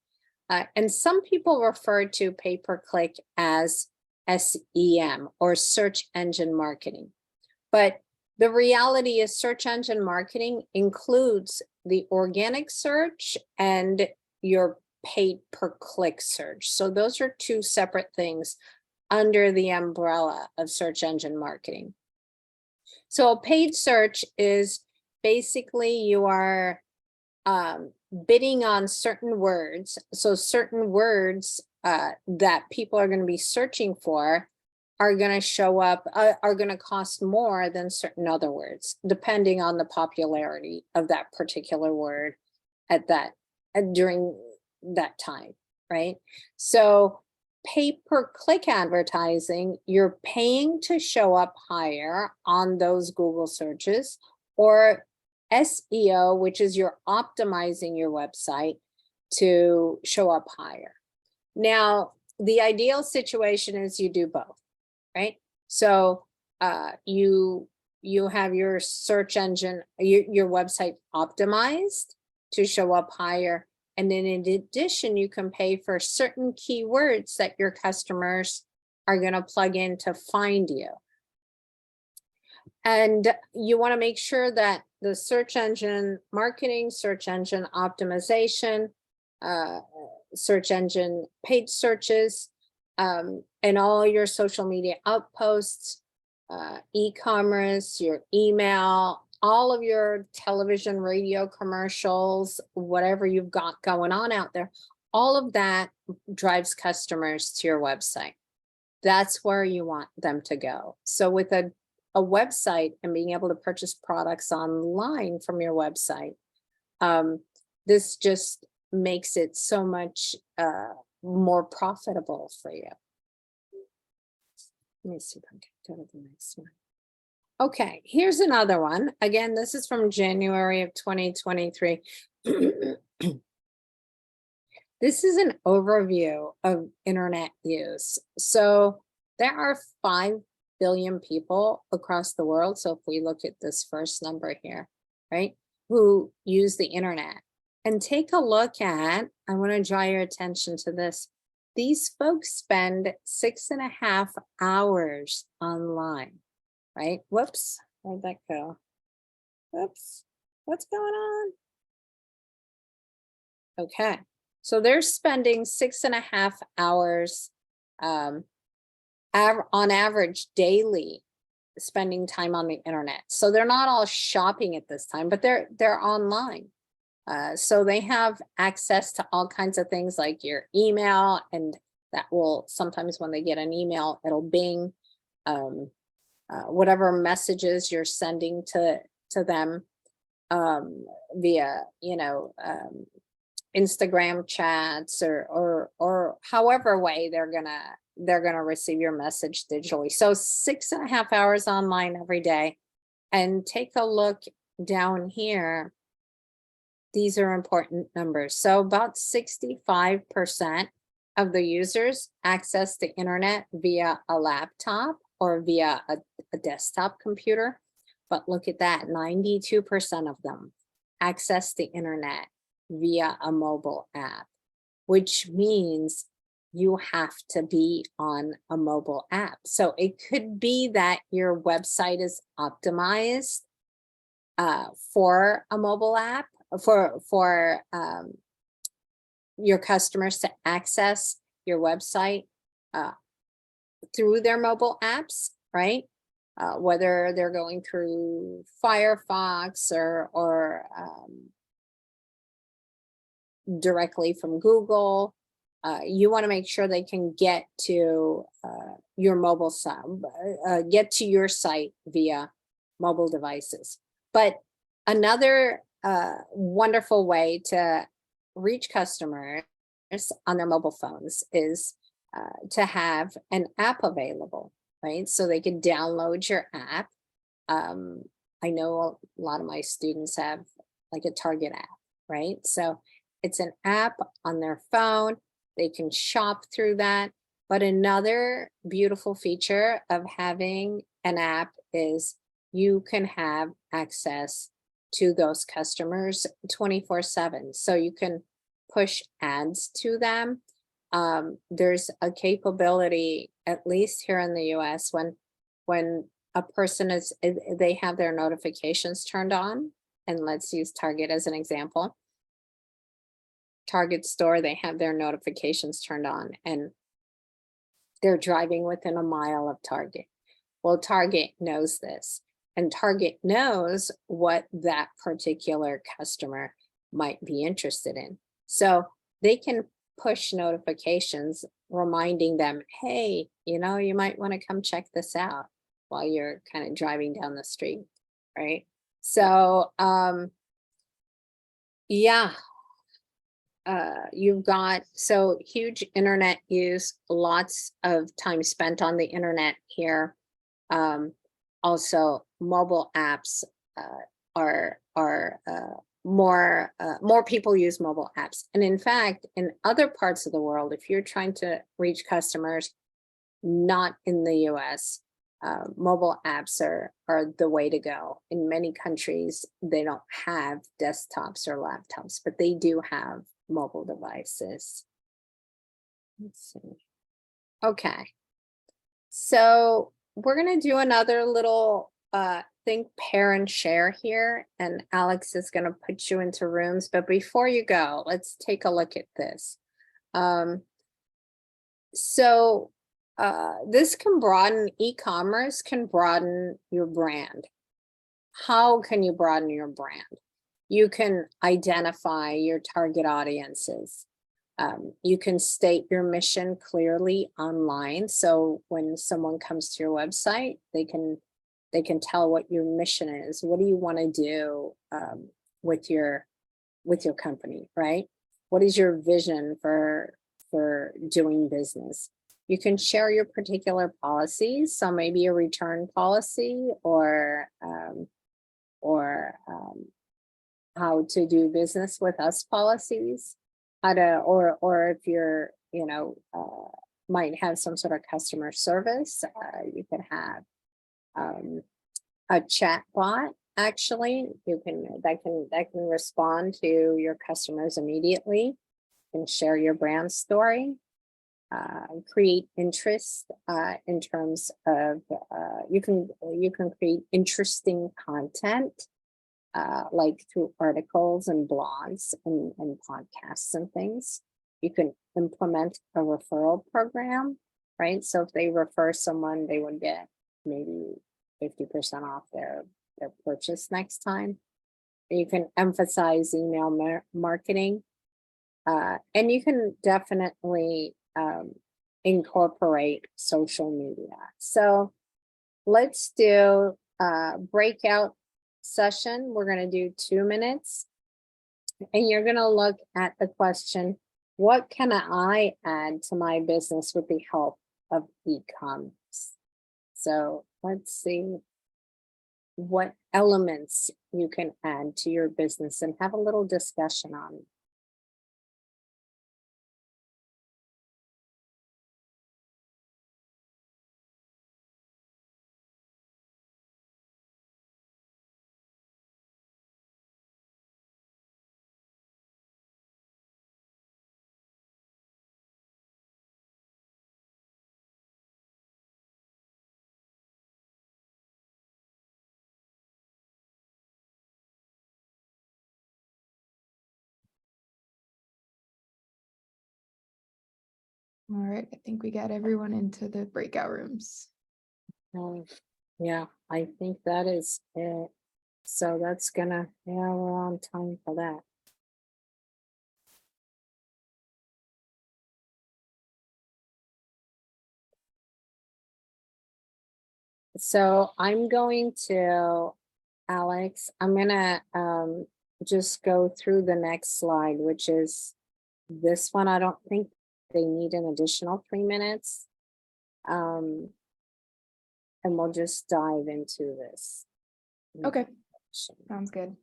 And some people refer to pay per click as SEM, or search engine marketing. But the reality is search engine marketing includes the organic search and your paid per click search. So those are two separate things under the umbrella of search engine marketing. So a paid search is basically you are bidding on certain words. So certain words that people are going to be searching for are going to show up, are going to cost more than certain other words, depending on the popularity of that particular word at that during that time, right? So pay per click advertising, you're paying to show up higher on those Google searches, or SEO, which is you're optimizing your website to show up higher. Now, the ideal situation is you do both, right? So you have your search engine, your website optimized to show up higher. And then in addition, you can pay for certain keywords that your customers are going to plug in to find you. And you want to make sure that the search engine marketing, search engine optimization, search engine paid searches, and all your social media outposts, e-commerce, your email, all of your television, radio commercials, whatever you've got going on out there, all of that drives customers to your website. That's where you want them to go. So with a website and being able to purchase products online from your website, this just makes it so much more profitable for you. Let me see if I can go to the next one. Okay, here's another one. Again, this is from January of 2023. This is an overview of internet use. So there are 5 billion people across the world. So if we look at this first number here, right, who use the internet. And take a look at, I want to draw your attention to this. These folks spend 6.5 hours online. Right? Whoops, where'd that go? Whoops, what's going on? Okay, so they're spending 6.5 hours on average daily, spending time on the internet. So they're not all shopping at this time, but they're online. So they have access to all kinds of things like your email, and that will sometimes when they get an email, it'll bing. Whatever messages you're sending to them via, Instagram chats or however way they're gonna receive your message digitally. So 6.5 hours online every day. And take a look down here. these are important numbers. So about 65% of the users access the internet via a laptop or via a desktop computer. But look at that, 92% of them access the internet via a mobile app, which means you have to be on a mobile app. So it could be that your website is optimized for a mobile app, for your customers to access your website through their mobile apps, right? Whether they're going through Firefox or directly from Google. You want to make sure they can get to your mobile site, get to your site via mobile devices. But another wonderful way to reach customers on their mobile phones is to have an app available, right? So they can download your app. I know a lot of my students have like a Target app, right? So it's an app on their phone. They can shop through that. But another beautiful feature of having an app is you can have access to those customers 24/7. So you can push ads to them. There's a capability, at least here in the US, when a person they have their notifications turned on, and let's use Target as an example. Target store, they have their notifications turned on and they're driving within a mile of Target. Well, Target knows this, and Target knows what that particular customer might be interested in. So they can push notifications reminding them, hey, you might want to come check this out while you're kind of driving down the street, right? So yeah, you've got huge internet use, lots of time spent on the internet here. Also, mobile apps are more people use mobile apps. And in fact, in other parts of the world, if you're trying to reach customers not in the US, mobile apps are the way to go. In many countries, they don't have desktops or laptops, but they do have mobile devices. Let's see. Okay. So we're going to do another little think, pair, and share here. And Alex is going to put you into rooms. But before you go, let's take a look at this. This can broaden, e-commerce can broaden your brand. How can you broaden your brand? You can identify your target audiences. You can state your mission clearly online. So when someone comes to your website, they can tell what your mission is. What do you want to do with your company, right? What is your vision for doing business? You can share your particular policies. So maybe a return policy or how to do business with us policies, or if you're, might have some sort of customer service, you could have a chat bot. Actually, that can respond to your customers immediately and share your brand story. Create interest in terms of you can create interesting content like through articles and blogs and podcasts and things. You can implement a referral program, right? So if they refer someone, they would get maybe 50% off their purchase next time. You can emphasize email marketing, and you can definitely incorporate social media. So let's do a breakout session. We're going to do 2 minutes, and you're going to look at the question, what can I add to my business with the help of e-commerce? So let's see. what elements you can add to your business and have a little discussion on it. All right, I think we got everyone into the breakout rooms. Yeah, I think that is it. So that's gonna, yeah, we're on time for that. So I'm going to, Alex, I'm gonna just go through the next slide, which is this one. I don't think they need an additional 3 minutes. And we'll just dive into this. Okay, sounds good.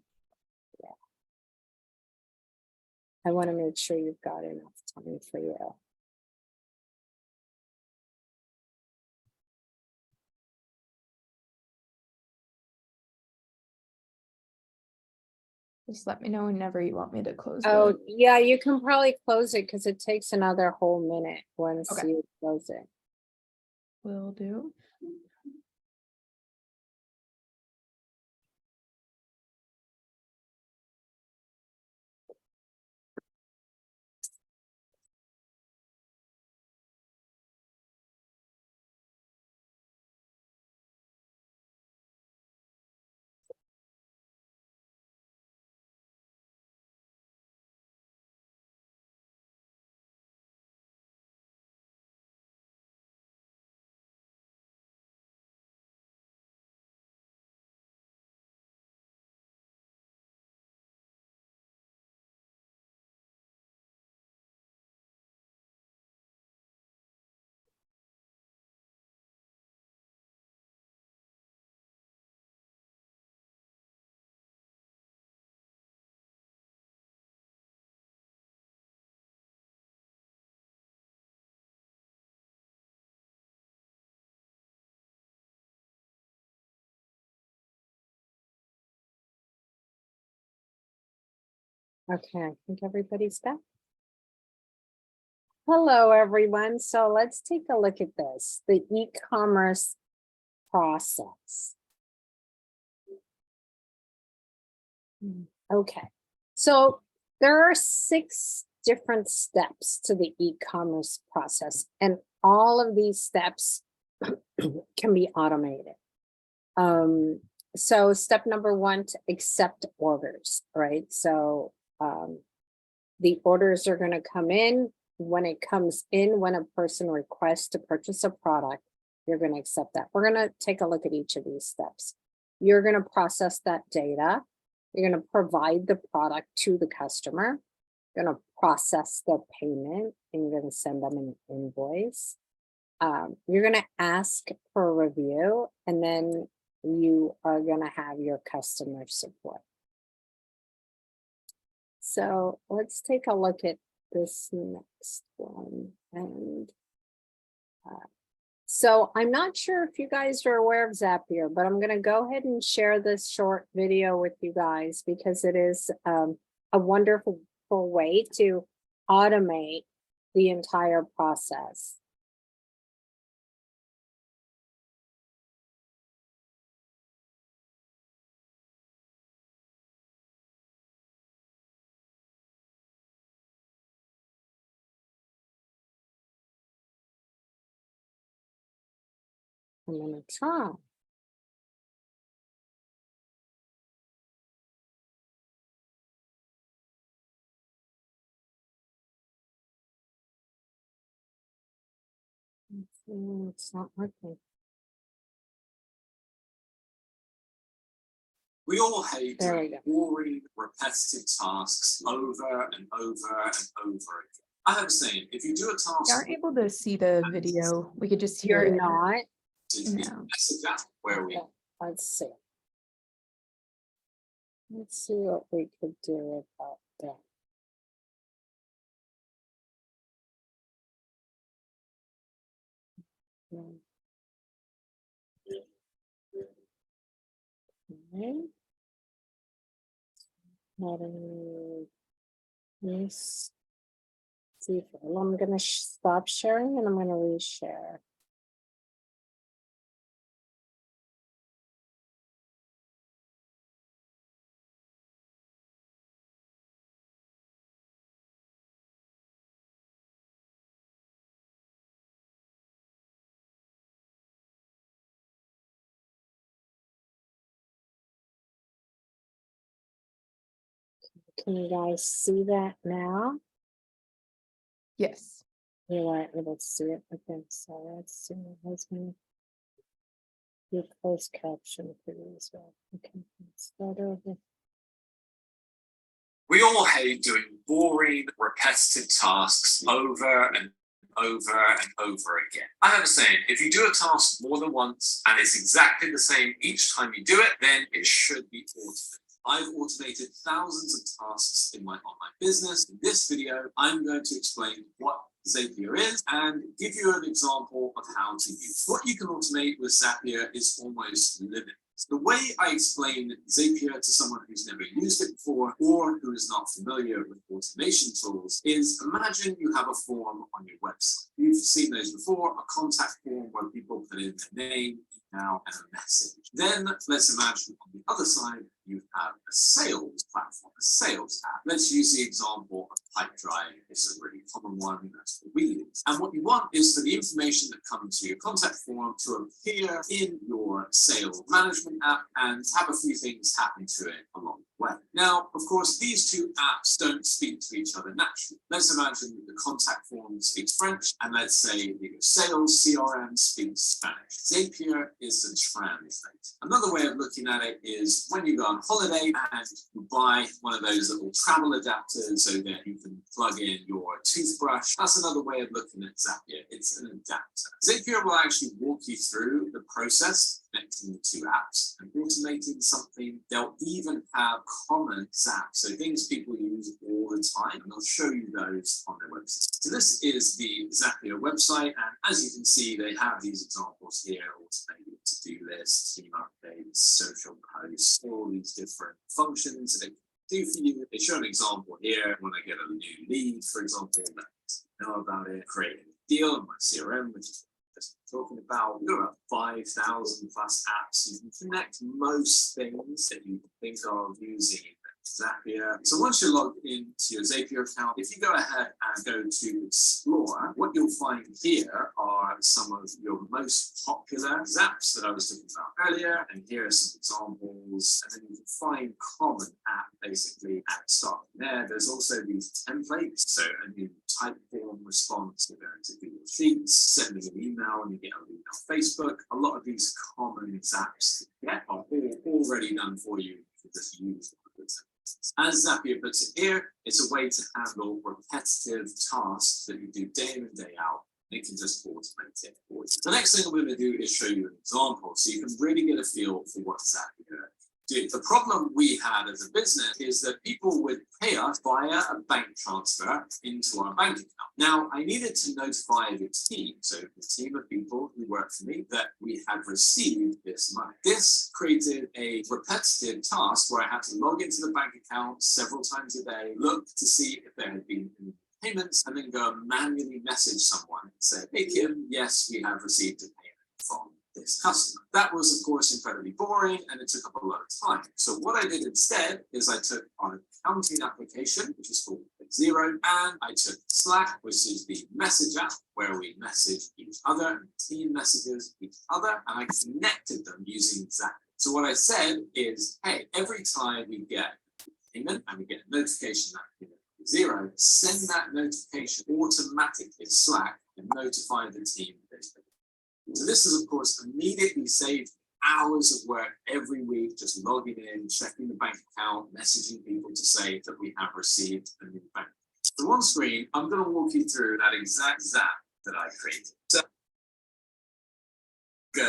I want to make sure you've got enough time for you. Just let me know whenever you want me to close. Oh, yeah, you can probably close it because it takes another whole minute once Okay. you close it. Will do. Okay, I think everybody's back. Hello, everyone. So let's take a look at this, the e-commerce process. Okay, so there are 6 different steps to the e-commerce process, and all of these steps can be automated. So step number 1, to accept orders, right? So the orders are going to come in. When it comes in, when a person requests to purchase a product, you're going to accept that. We're going to take a look at each of these steps. You're going to process that data. You're going to provide the product to the customer. You're going to process the payment, and you're going to send them an invoice. You're going to ask for a review, and then you are going to have your customer support. So let's take a look at this next one. And so I'm not sure if you guys are aware of Zapier, but I'm going to go ahead and share this short video with you guys because it is a wonderful way to automate the entire process. I'm going to try. It's not working. We all hate There we doing go. boring, repetitive tasks over and over and over again. I have a saying, if you do a task, We aren't able to see the video. We could just hear You're it. not. No. where we Okay, let's see. Let's see what we could do about that. Okay. Yes. See if I'm going to stop sharing and I'm going to reshare. Can you guys see that now? Yes. You are able to see it. Okay, so let's see. Let's do closed caption for you as well. Okay, let's start over. We all hate doing boring, repetitive tasks over and over and over again. I have a saying, if you do a task more than once and it's exactly the same each time you do it, then it should be automated. I've automated thousands of tasks in my online business. In this video, I'm going to explain what Zapier is and give you an example of how to use it. What you can automate with Zapier is almost limitless. The way I explain Zapier to someone who's never used it before or who is not familiar with automation tools is, imagine you have a form on your website. You've seen those before, a contact form where people put in their name, email, and a message. Then let's imagine on the other side, you have a sales platform, a sales app. Let's use the example of Pipedrive. It's a really common one. That's what we use. And what you want is for the information that comes to your contact form to appear in your sales management app and have a few things happen to it along the way. Now, of course, these two apps don't speak to each other naturally. Let's imagine that the contact form speaks French, and let's say the sales CRM speaks Spanish. Zapier is the translator. Another way of looking at it is when you go on holiday and you buy one of those little travel adapters so that you can plug in your toothbrush. That's another way of looking at Zapier. It's an adapter. Zapier will actually walk you through the process connecting the two apps and automating something. They'll even have common apps, so things people use all the time, and they'll show you those on their website. So this is the Zapier website, and as you can see, they have these examples here: automated to-do lists, team updates, social posts, all these different functions that it can do for you. They show an example here when I get a new lead, for example, let me know about it, create a deal in my CRM, which is just talking about. We've got about 5,000 plus apps. You can connect most things that you think of using Zapier. So once you're logged into your Zapier account, if you go ahead and go to Explore, what you'll find here are some of your most popular apps that I was talking about earlier. And here are some examples. And then you can find common app basically and start from there. There's also these templates. So a new type form response, you're going to Google Sheets, sending an email and you get a lead on Facebook. A lot of these common apps to get are already done for you. You can just use them. As Zapier puts it here, it's a way to handle repetitive tasks that you do day in and day out. It can just automate it for you. The next thing I'm going to do is show you an example so you can really get a feel for what Zapier do. The problem we had as a business is that people would pay us via a bank transfer into our bank account. Now, I needed to notify the team, so the team of people who work for me, that we had received this money. This created a repetitive task where I had to log into the bank account several times a day, look to see if there had been any payments, and then go and manually message someone and say, hey, Kim, yes, we have received a payment from this customer. That was, of course, incredibly boring and it took up a lot of time. So what I did instead is I took our accounting application, which is called Xero, and I took Slack, which is the message app where we message each other and team messages each other, and I connected them using Zapier. So what I said is, hey, every time we get a payment and we get a notification that Xero, send that notification automatically in Slack and notify the team of this. So this has, of course, immediately saved hours of work every week, just logging in, checking the bank account, messaging people to say that we have received a new bank. So on screen, I'm going to walk you through that exact Zap that I created. So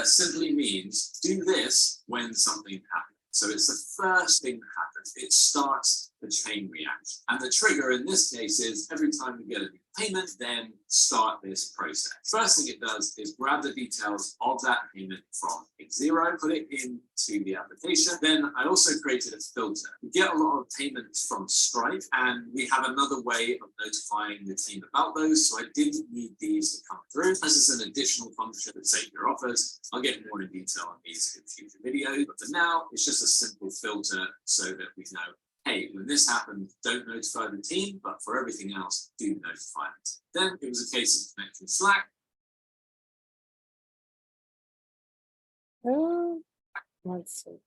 simply means do this when something happens. So it's the first thing that happens. It starts the chain reaction. And the trigger in this case is every time you get a new payment, then start this process. First thing it does is grab the details of that payment from X0, put it into the application. Then I also created a filter. We get a lot of payments from Stripe, and we have another way of notifying the team about those. So I didn't need these to come through. This is an additional function that Zapier offers. I'll get more in detail on these in future videos, but for now, it's just a simple filter so that we know, hey, when this happens, don't notify the team, but for everything else, do notify the team. Then it was a case of connecting Slack. Let's see.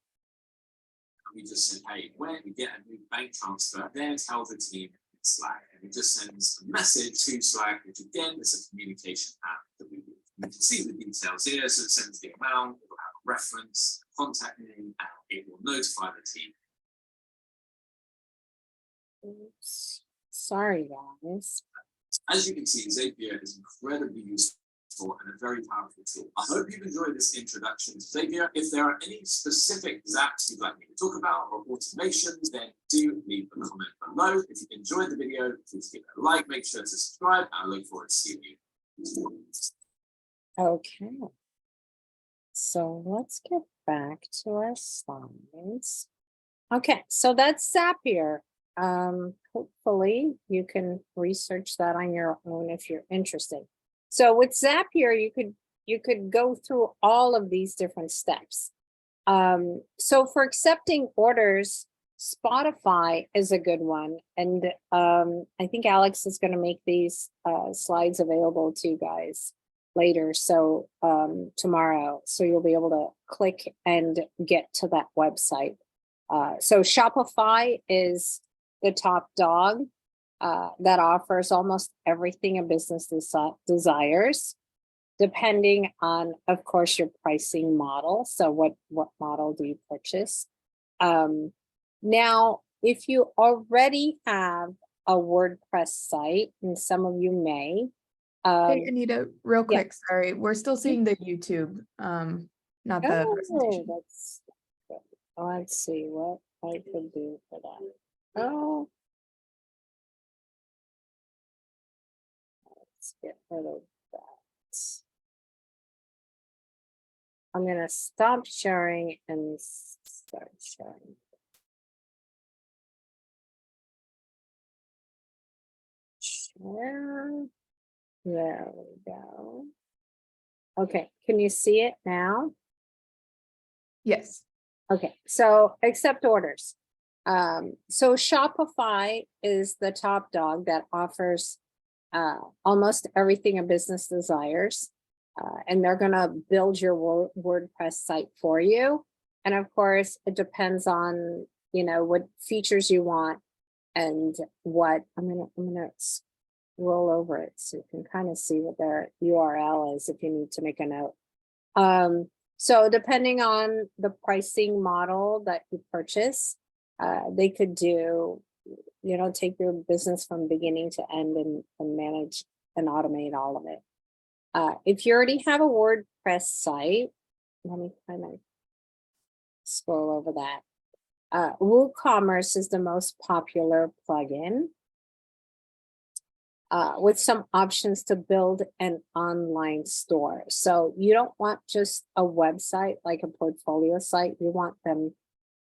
We just said, hey, when we get a new bank transfer, then tell the team in Slack. And it just sends a message to Slack, which again is a communication app that we use. You can see the details here. So it sends the amount, it will have a reference, contact name, and it will notify the team. Oops. Sorry, guys. As you can see, Zapier is incredibly useful and a very powerful tool. I hope you've enjoyed this introduction to Zapier. If there are any specific zaps you'd like me to talk about or automations, then do leave a comment below. If you enjoyed the video, please give it a like, make sure to subscribe, and I look forward to seeing you. Okay. So let's get back to our slides. Okay, so that's Zapier. Hopefully you can research that on your own if you're interested. So with Zapier, you could go through all of these different steps. So for accepting orders, Spotify is a good one. And I think Alex is going to make these slides available to you guys later. So tomorrow, so you'll be able to click and get to that website. So Shopify is the top dog that offers almost everything a business desires, depending on, of course, your pricing model. So what model do you purchase? Now, if you already have a WordPress site, and some of you may. Hey, Anita, real yeah. quick, sorry. We're still seeing the YouTube, not the presentation. That's good. Let's see what I could do for that. Oh. Let's get rid of that. I'm going to stop sharing and start sharing. Share. There we go. Okay, can you see it now? Yes. Okay, so accept orders. So Shopify is the top dog that offers almost everything a business desires. And they're going to build your WordPress site for you. And of course, it depends on, what features you want and what I'm gonna scroll over it so you can kind of see what their URL is if you need to make a note. So depending on the pricing model that you purchase, they could do, take your business from beginning to end and manage and automate all of it. If you already have a WordPress site, let me kind of scroll over that. WooCommerce is the most popular plugin with some options to build an online store. So you don't want just a website like a portfolio site. You want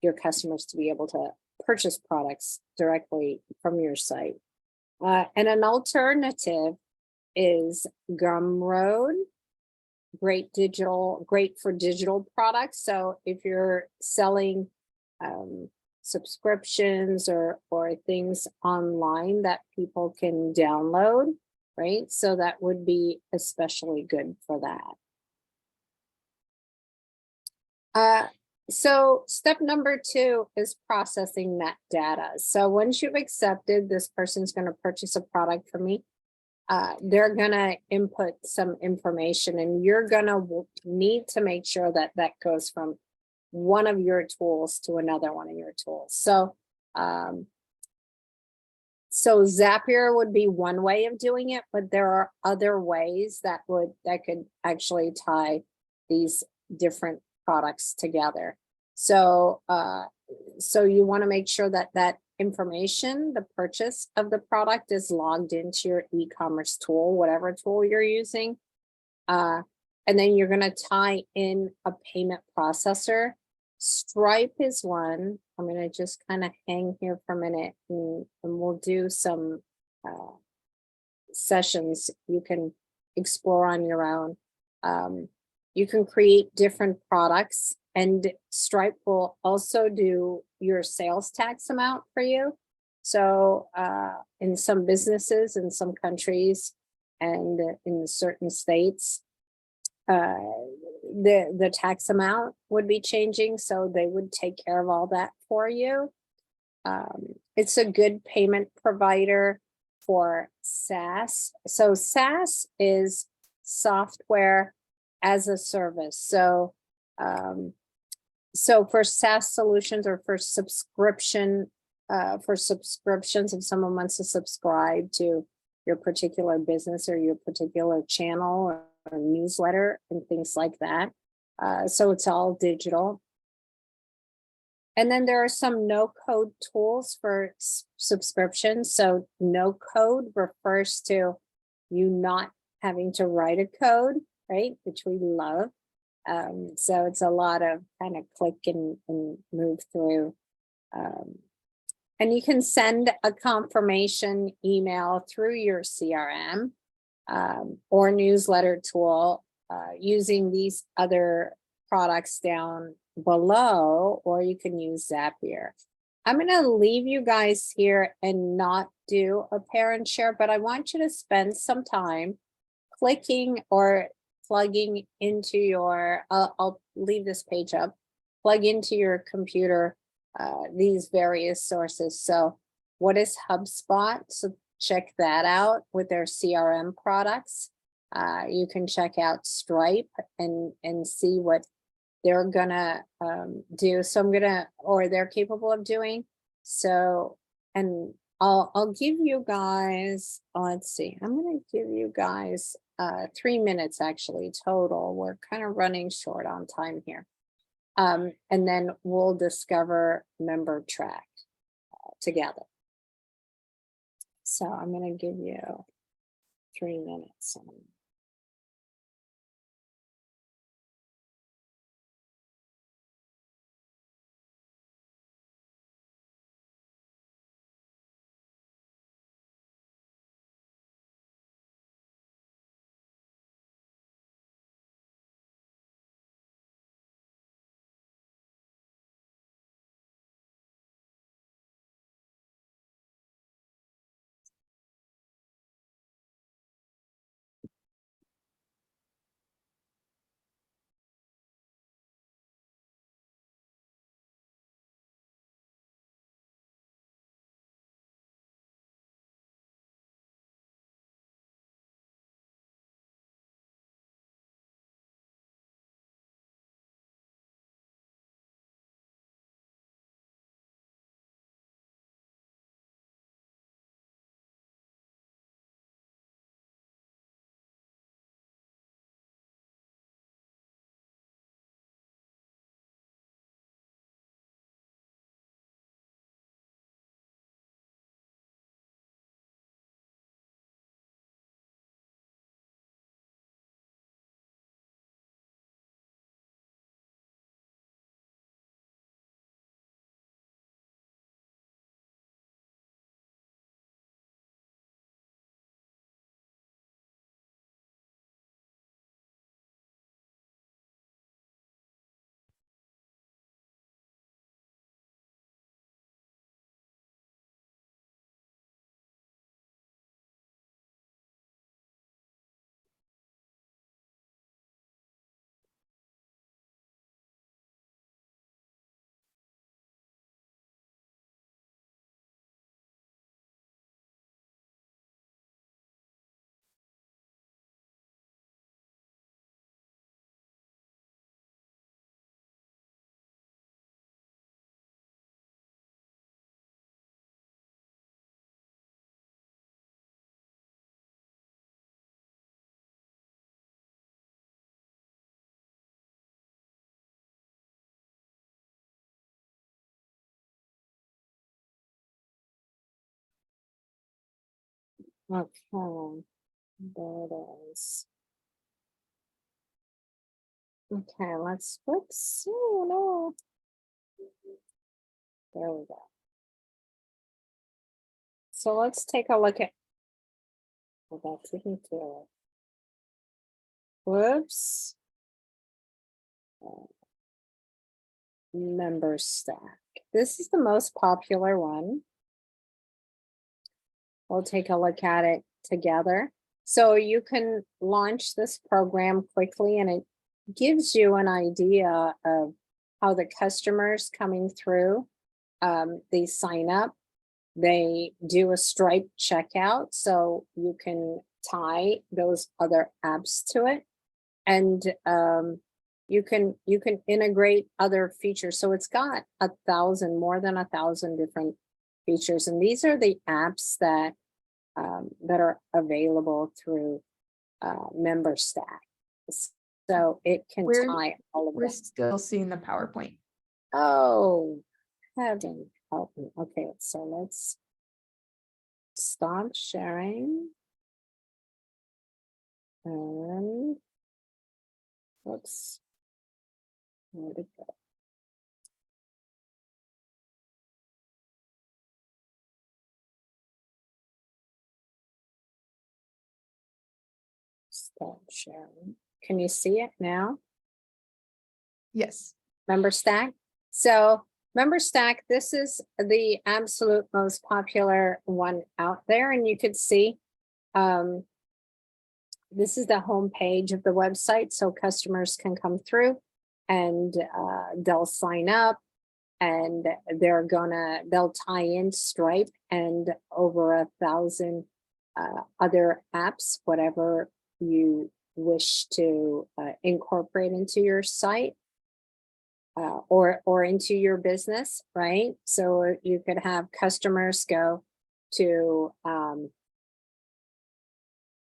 your customers to be able to purchase products directly from your site. And an alternative is Gumroad, great for digital products. So if you're selling subscriptions or things online that people can download, right? So that would be especially good for that. So step number 2 is processing that data. So once you've accepted this person's going to purchase a product from me, they're going to input some information and you're going to need to make sure that that goes from one of your tools to another one of your tools. So, so Zapier would be one way of doing it, but there are other ways that could actually tie these different products together. So, so you want to make sure that that information, the purchase of the product, is logged into your e-commerce tool, whatever tool you're using. And then you're going to tie in a payment processor. Stripe is one. I'm going to just kind of hang here for a minute, and we'll do some sessions you can explore on your own. You can create different products, and Stripe will also do your sales tax amount for you. So in some businesses, in some countries, and in certain states, the tax amount would be changing, so they would take care of all that for you. It's a good payment provider for SaaS. So SaaS is software as a service. So so for SaaS solutions, or for subscription, for subscriptions, if someone wants to subscribe to your particular business or your particular channel or newsletter and things like that. So it's all digital. And then there are some no-code tools for subscriptions. So no code refers to you not having to write a code, right? Which we love. So it's a lot of kind of click and move through. And you can send a confirmation email through your CRM or newsletter tool using these other products down below, or you can use Zapier. I'm going to leave you guys here and not do a parent share, but I want you to spend some time clicking or plugging into your, I'll leave this page up, plug into your computer these various sources. So what is HubSpot? So check that out with their CRM products. You can check out Stripe and see what they're gonna do. So I'm gonna, or they're capable of doing. So, and I'll give you guys, let's see, I'm gonna give you guys 3 minutes actually total. We're kind of running short on time here. And then we'll discover member track together. So I'm gonna give you 3 minutes. Okay, there it is. Okay, whoops, oh no. There we go. So let's take a look at, oh, that didn't do it. Whoops. Member stack. This is the most popular one. We'll take a look at it together. So you can launch this program quickly, and it gives you an idea of how the customers coming through, they sign up, they do a Stripe checkout, so you can tie those other apps to it, and you can integrate other features. So it's got more than 1,000 different features, and these are the apps that are available through MemberStack. So it can tie all of We're them. still seeing the PowerPoint. Oh, heaven help me. Okay, so let's stop sharing. And whoops. Where'd it go? Stop sharing. Can you see it now? Yes. MemberStack. So MemberStack, this is the absolute most popular one out there, and you could see this is the home page of the website, so customers can come through and they'll sign up, and they'll tie in Stripe and over 1,000 other apps, whatever you wish to incorporate into your site. Or into your business, right? So you could have customers go to,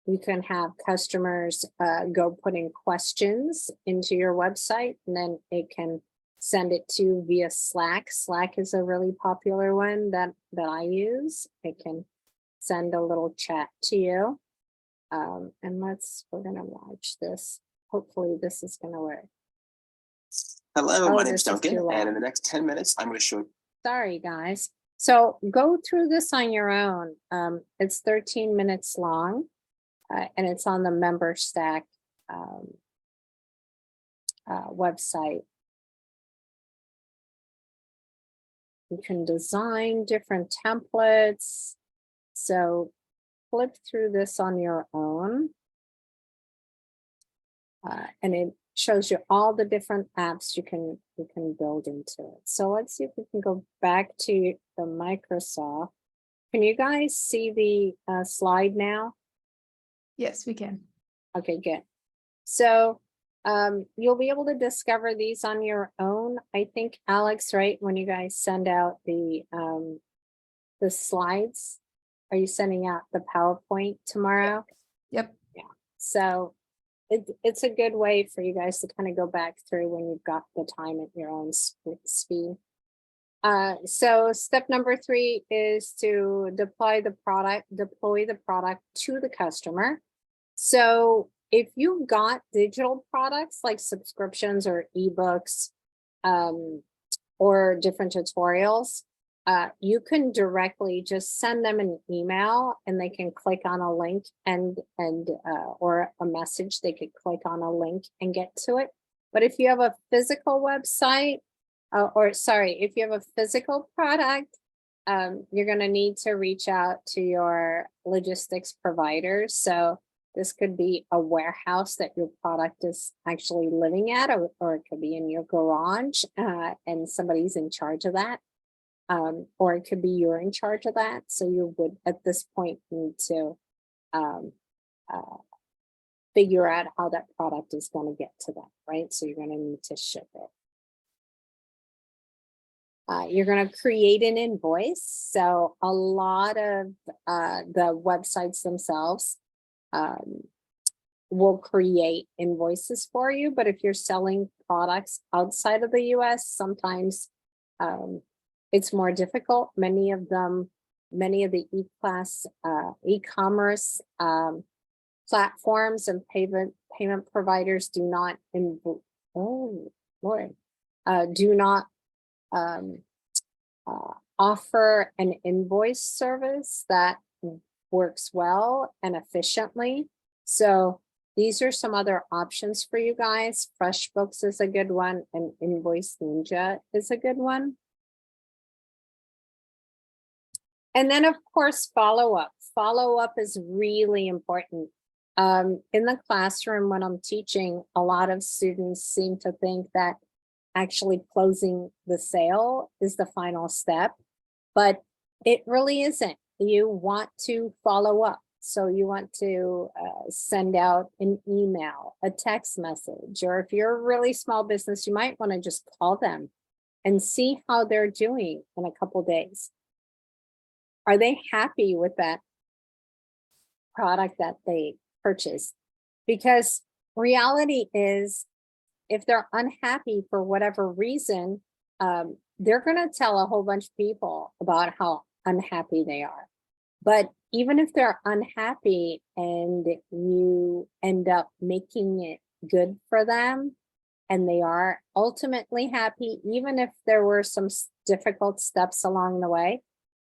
you can have customers go put in questions into your website, and then it can send it to you via Slack. Slack is a really popular one that I use. It can send a little chat to you. And we're gonna watch this. Hopefully this is gonna work. Hello, my name is Duncan, and in the next 10 minutes, I'm going to show you. Sorry, guys. So go through this on your own. It's 13 minutes long, and it's on the MemberStack website. You can design different templates. So flip through this on your own. And it shows you all the different apps you can build into it. So let's see if we can go back to the Microsoft. Can you guys see the slide now? Yes, we can. Okay, good. So you'll be able to discover these on your own. I think, Alex, right, when you guys send out the slides, are you sending out the PowerPoint tomorrow? Yep. Yeah. So it's a good way for you guys to kind of go back through when you've got the time at your own speed. So step number 3 is to deploy the product to the customer. So if you've got digital products like subscriptions or ebooks or different tutorials, you can directly just send them an email, and they can click on a link or a message. They could click on a link and get to it. But if you have a physical website, if you have a physical product, you're going to need to reach out to your logistics providers. So this could be a warehouse that your product is actually living at, or it could be in your garage and somebody's in charge of that. Or it could be you're in charge of that. So you would at this point need to figure out how that product is going to get to them, right? So you're going to need to ship it. You're going to create an invoice. So a lot of the websites themselves will create invoices for you. But if you're selling products outside of the US, sometimes it's more difficult. Many of them many of the e-commerce platforms and payment providers do not do not offer an invoice service that works well and efficiently. So these are some other options for you guys. FreshBooks is a good one, and Invoice Ninja is a good one. And then, of course, follow-up. Follow-up is really important. In the classroom, when I'm teaching, a lot of students seem to think that actually closing the sale is the final step, but it really isn't. You want to follow up. So you want to send out an email, a text message, or if you're a really small business, you might want to just call them and see how they're doing in a couple days. Are they happy with that product that they purchased? Because reality is, if they're unhappy for whatever reason, they're going to tell a whole bunch of people about how unhappy they are. But even if they're unhappy and you end up making it good for them, and they are ultimately happy, even if there were some difficult steps along the way,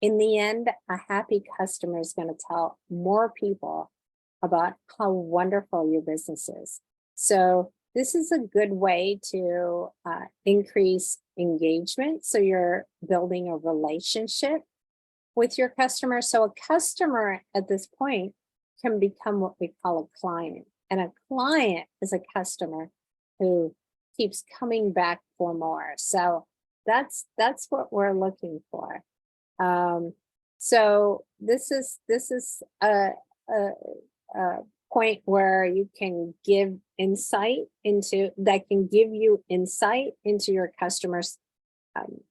in the end, a happy customer is going to tell more people about how wonderful your business is. So this is a good way to increase engagement. So you're building a relationship with your customer. So a customer at this point can become what we call a client. And a client is a customer who keeps coming back for more. So that's what we're looking for. So this is a point where you can give insight into that can give you insight into your customers'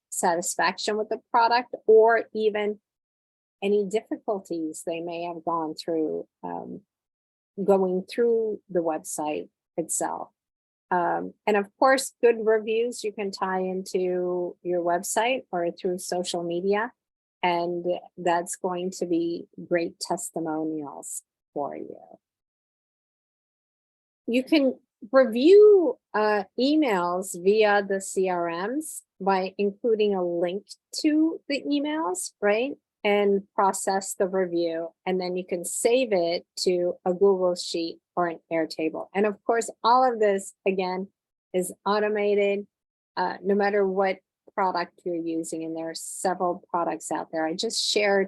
satisfaction with the product, or even any difficulties they may have gone through going through the website itself. And of course, good reviews you can tie into your website or through social media. And that's going to be great testimonials for you. You can review emails via the CRMs by including a link to the emails, right? And process the review. And then you can save it to a Google Sheet or an Airtable. And of course, all of this, again, is automated no matter what product you're using. And there are several products out there. I just shared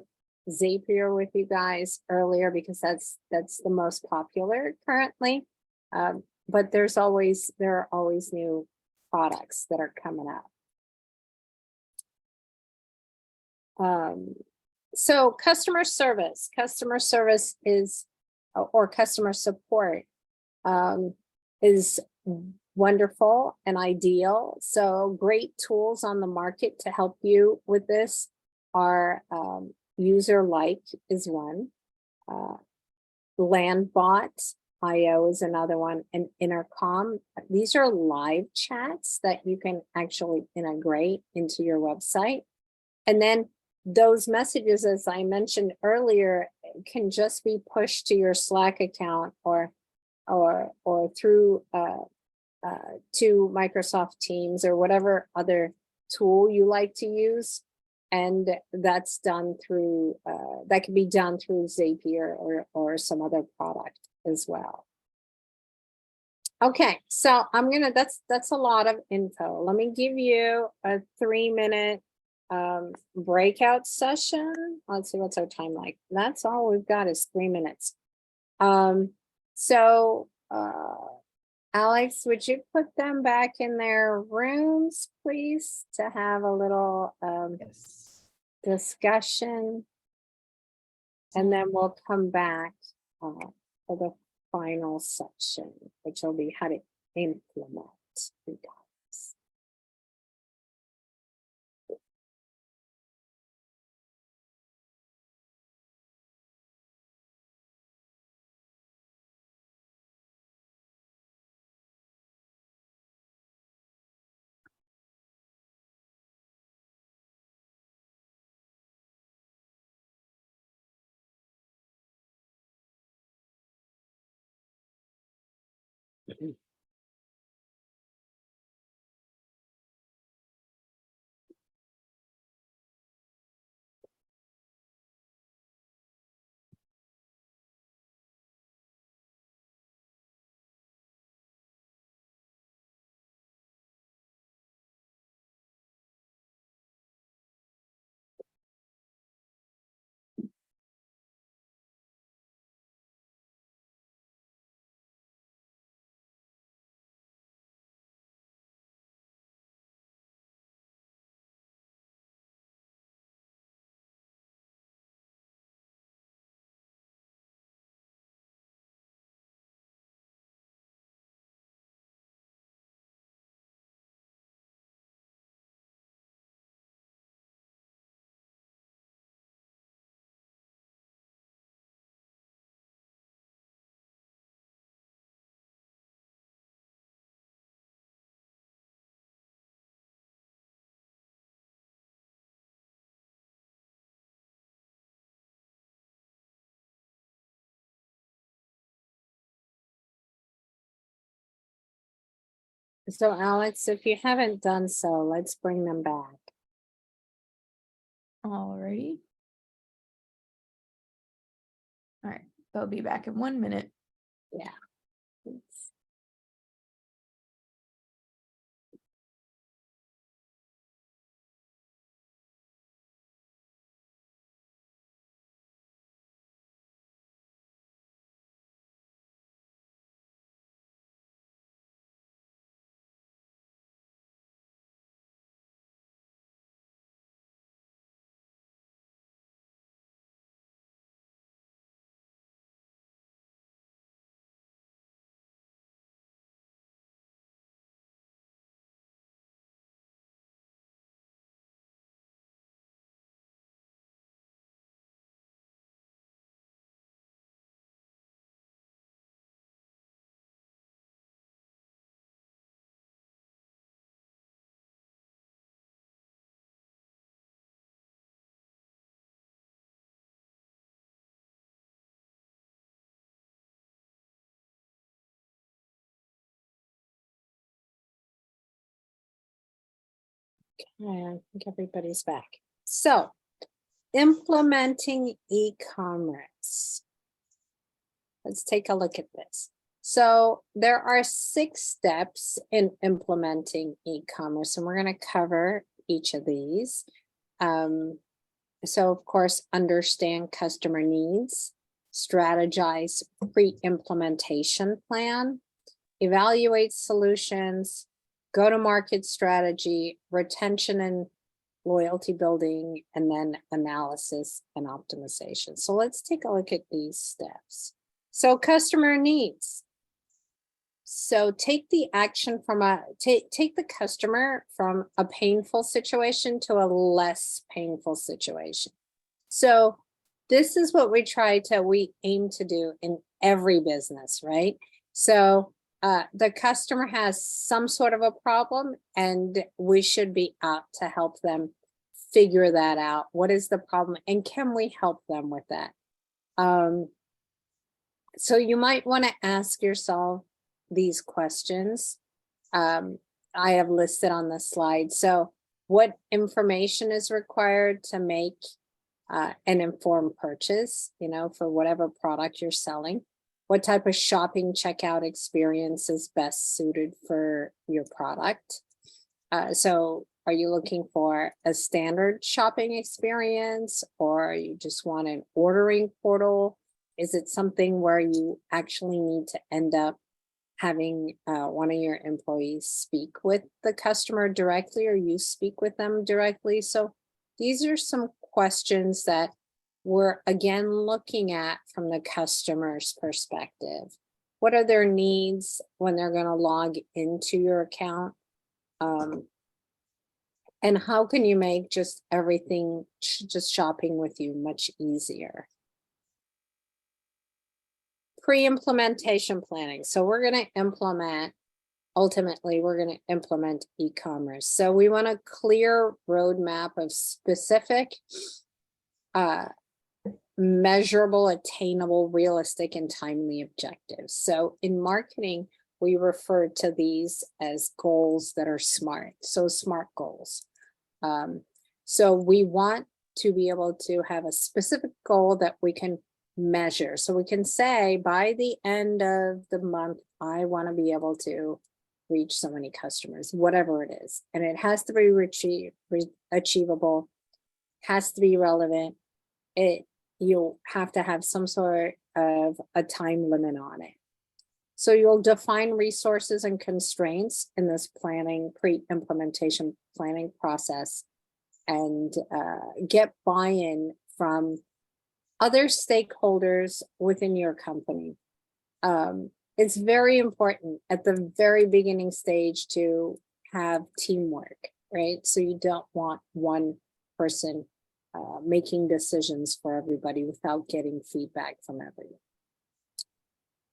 Zapier with you guys earlier because that's the most popular currently. But there are always new products that are coming up. So customer service is, or customer support is wonderful and ideal. So great tools on the market to help you with this are User-Like is one, Landbot.io is another one, and Intercom. These are live chats that you can actually integrate into your website. And then those messages, as I mentioned earlier, can just be pushed to your Slack account or through to Microsoft Teams or whatever other tool you like to use. And that's done through, that can be done through Zapier or some other product as well. Okay, so that's a lot of info. Let me give you a 3-minute breakout session. Let's see, what's our time like? That's all we've got is 3 minutes. Alex, would you put them back in their rooms, please, to have a little Yes. discussion? And then we'll come back for the final section, which will be how to implement. So Alex, if you haven't done so, let's bring them back. Alrighty. All right, they'll be back in 1 minute. Yeah. Okay, I think everybody's back. So, implementing e-commerce. Let's take a look at this. So there are 6 steps in implementing e-commerce, and we're going to cover each of these. So of course, understand customer needs, strategize pre-implementation plan, evaluate solutions, go-to-market strategy, retention and loyalty building, and then analysis and optimization. So let's take a look at these steps. So customer needs. So take the action from take the customer from a painful situation to a less painful situation. So this is what we aim to do in every business, right? So the customer has some sort of a problem and we should be out to help them figure that out. What is the problem and can we help them with that? So you might want to ask yourself these questions. I have listed on the slide. So what information is required to make an informed purchase, for whatever product you're selling? What type of shopping checkout experience is best suited for your product? So are you looking for a standard shopping experience, or you just want an ordering portal? Is it something where you actually need to end up having one of your employees speak with the customer directly, or you speak with them directly? So these are some questions that we're again looking at from the customer's perspective. What are their needs when they're going to log into your account? And how can you make just everything, just shopping with you, much easier? Pre-implementation planning. So we're going to ultimately we're going to implement e-commerce. So we want a clear roadmap of specific, measurable, attainable, realistic, and timely objectives. So in marketing, we refer to these as goals that are smart. So SMART goals. So we want to be able to have a specific goal that we can measure. So we can say by the end of the month, I want to be able to reach so many customers, whatever it is. And it has to be achievable, has to be relevant. You'll have to have some sort of a time limit on it. So you'll define resources and constraints in this planning, pre-implementation planning process, and get buy-in from other stakeholders within your company. It's very important at the very beginning stage to have teamwork, right? So you don't want one person making decisions for everybody without getting feedback from everyone.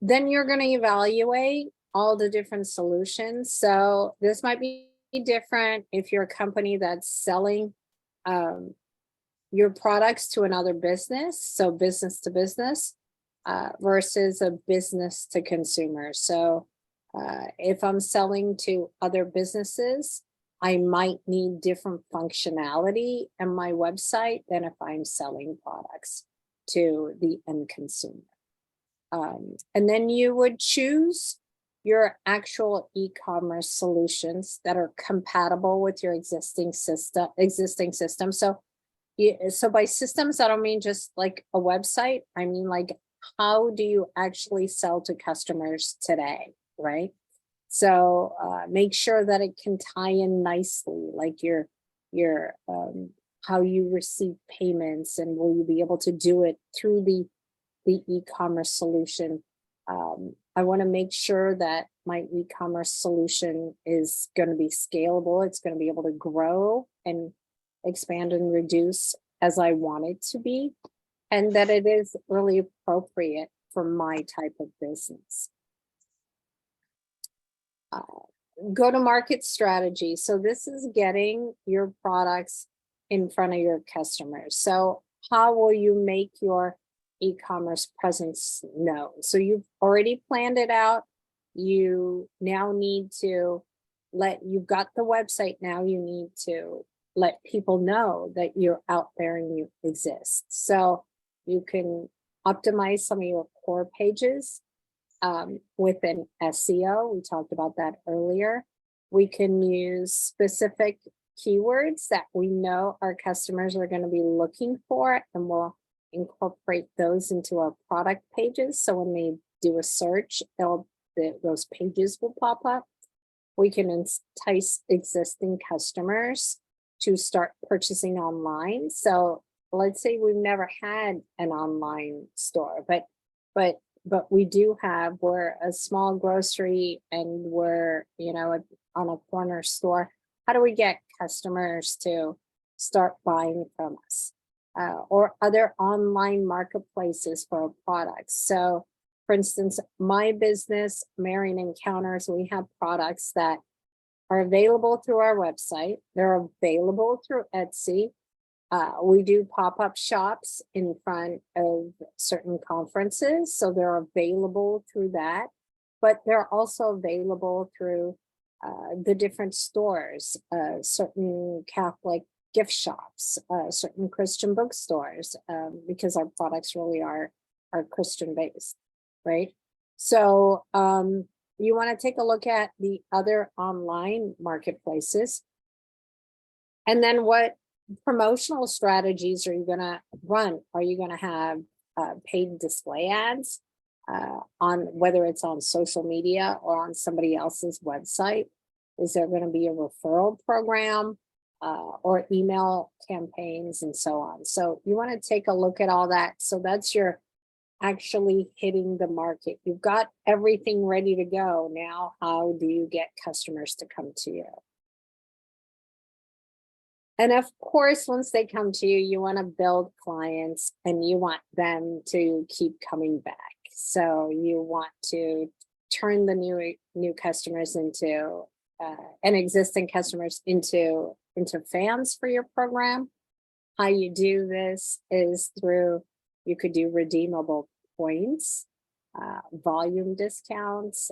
Then you're going to evaluate all the different solutions. So this might be different if you're a company that's selling your products to another business, so business to business, versus a business to consumer. So if I'm selling to other businesses, I might need different functionality in my website than if I'm selling products to the end consumer. And then you would choose your actual e-commerce solutions that are compatible with your existing system. So by systems, I don't mean just like a website. I mean, like, how do you actually sell to customers today, right? So make sure that it can tie in nicely, like your how you receive payments, and will you be able to do it through the e-commerce solution. I want to make sure that my e-commerce solution is going to be scalable. It's going to be able to grow and expand and reduce as I want it to be, and that it is really appropriate for my type of business. Go-to-market strategy. So this is getting your products in front of your customers. So how will you make your e-commerce presence known? So you've already planned it out. You now need to you've got the website now, you need to let people know that you're out there and you exist. So you can optimize some of your core pages with an SEO. We talked about that earlier. We can use specific keywords that we know our customers are going to be looking for, and we'll incorporate those into our product pages. So when they do a search, those pages will pop up. We can entice existing customers to start purchasing online. So let's say we've never had an online store, but we do have, we're a small grocery and we're, on a corner store. How do we get customers to start buying from us? Or other online marketplaces for our products. So for instance, my business, Marian Encounters, we have products that are available through our website. They're available through Etsy. We do pop-up shops in front of certain conferences, so they're available through that, but they're also available through the different stores, certain Catholic gift shops, certain Christian bookstores, because our products really are Christian based, right? So you want to take a look at the other online marketplaces, and then what promotional strategies are you going to run? Are you going to have paid display ads on, whether it's on social media or on somebody else's website? Is there going to be a referral program or email campaigns and so on? So you want to take a look at all that. So that's your actually hitting the market. You've got everything ready to go. Now, how do you get customers to come to you? And of course, once they come to you, you want to build clients and you want them to keep coming back. So you want to turn the new customers into and existing customers into fans for your program. How you do this is through, you could do redeemable points. volume discounts,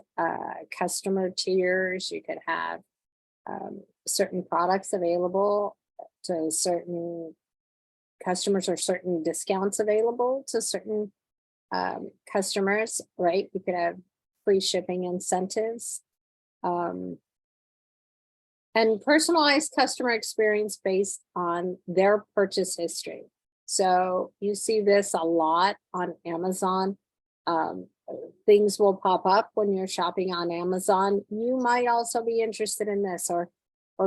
customer tiers. You could have certain products available to certain customers or certain discounts available to certain customers, right? You could have free shipping incentives. And personalized customer experience based on their purchase history. So you see this a lot on Amazon. Things will pop up when you're shopping on Amazon. You might also be interested in this, or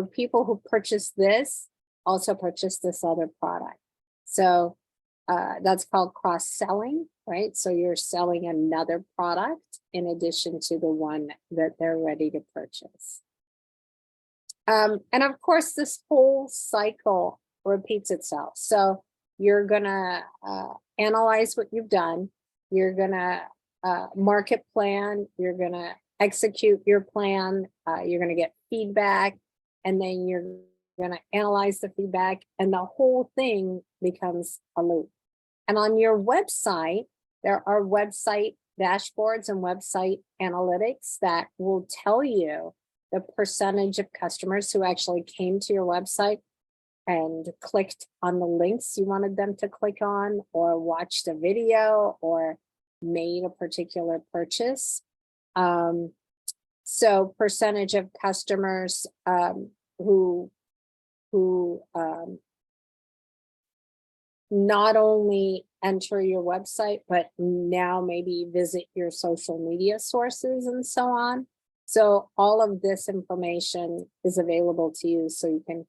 people who purchase this also purchase this other product. So that's called cross-selling, right? So you're selling another product in addition to the one that they're ready to purchase. And of course, this whole cycle repeats itself. So you're gonna analyze what you've done. You're gonna market plan. You're gonna execute your plan. You're gonna get feedback, and then you're gonna analyze the feedback, and the whole thing becomes a loop. And on your website, there are website dashboards and website analytics that will tell you the percentage of customers who actually came to your website and clicked on the links you wanted them to click on, or watched a video, or made a particular purchase. So percentage of customers who not only enter your website, but now maybe visit your social media sources and so on. So all of this information is available to you, so you can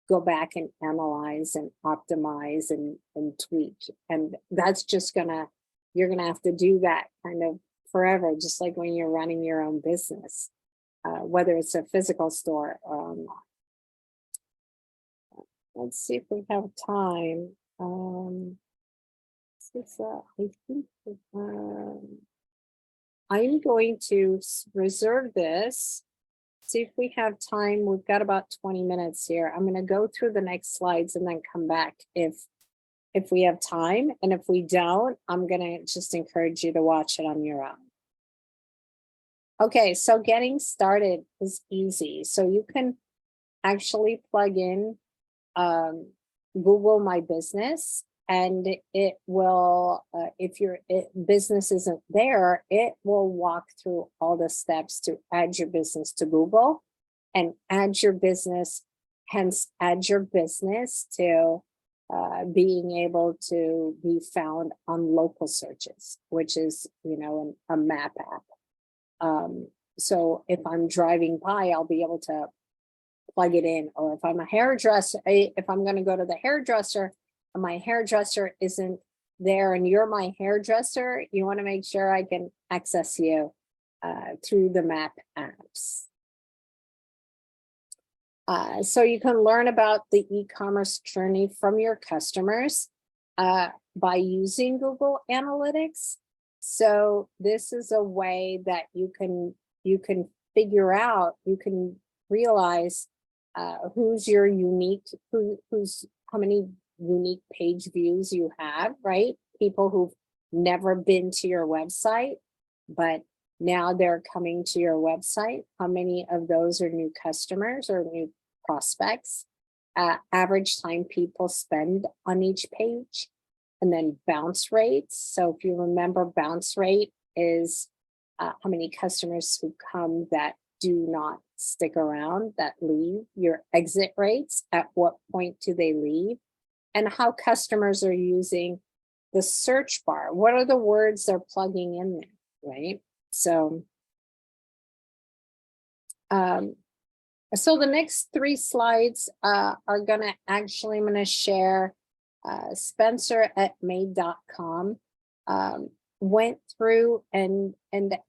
go back and analyze and optimize and tweak. And that's just you're gonna have to do that kind of forever, just like when you're running your own business, whether it's a physical store or online. Let's see if we have time. I think I'm going to reserve this. See if we have time. We've got about 20 minutes here. I'm going to go through the next slides and then come back if we have time. And if we don't, I'm going to just encourage you to watch it on your own. Okay, so getting started is easy. So you can actually plug in Google My Business, and it will, if your business isn't there, it will walk through all the steps to add your business to Google and add your business, hence add your business to being able to be found on local searches, which is, a map app. So if I'm driving by, I'll be able to plug it in. Or if I'm a hairdresser, if I'm going to go to the hairdresser and my hairdresser isn't there and you're my hairdresser, you want to make sure I can access you through the map apps. So you can learn about the e-commerce journey from your customers by using Google Analytics. So this is a way that you can figure out, you can realize who's your unique, how many unique page views you have, right? People who've never been to your website, but now they're coming to your website. How many of those are new customers or new prospects? Average time people spend on each page, and then bounce rates. So if you remember, bounce rate is how many customers who come that do not stick around, that leave. Your exit rates, at what point do they leave? And how customers are using the search bar. What are the words they're plugging in there, right? So, so the next 3 slides are gonna actually, I'm gonna share Spencer at made.com went through and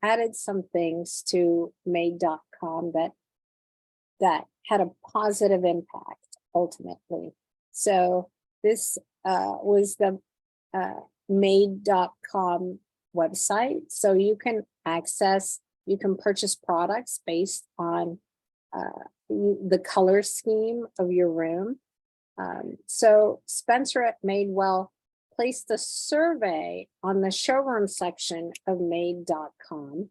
added some things to made.com that had a positive impact ultimately. So this was the made.com website. So you can purchase products based on the color scheme of your room. So Spencer at Madewell placed a survey on the showroom section of made.com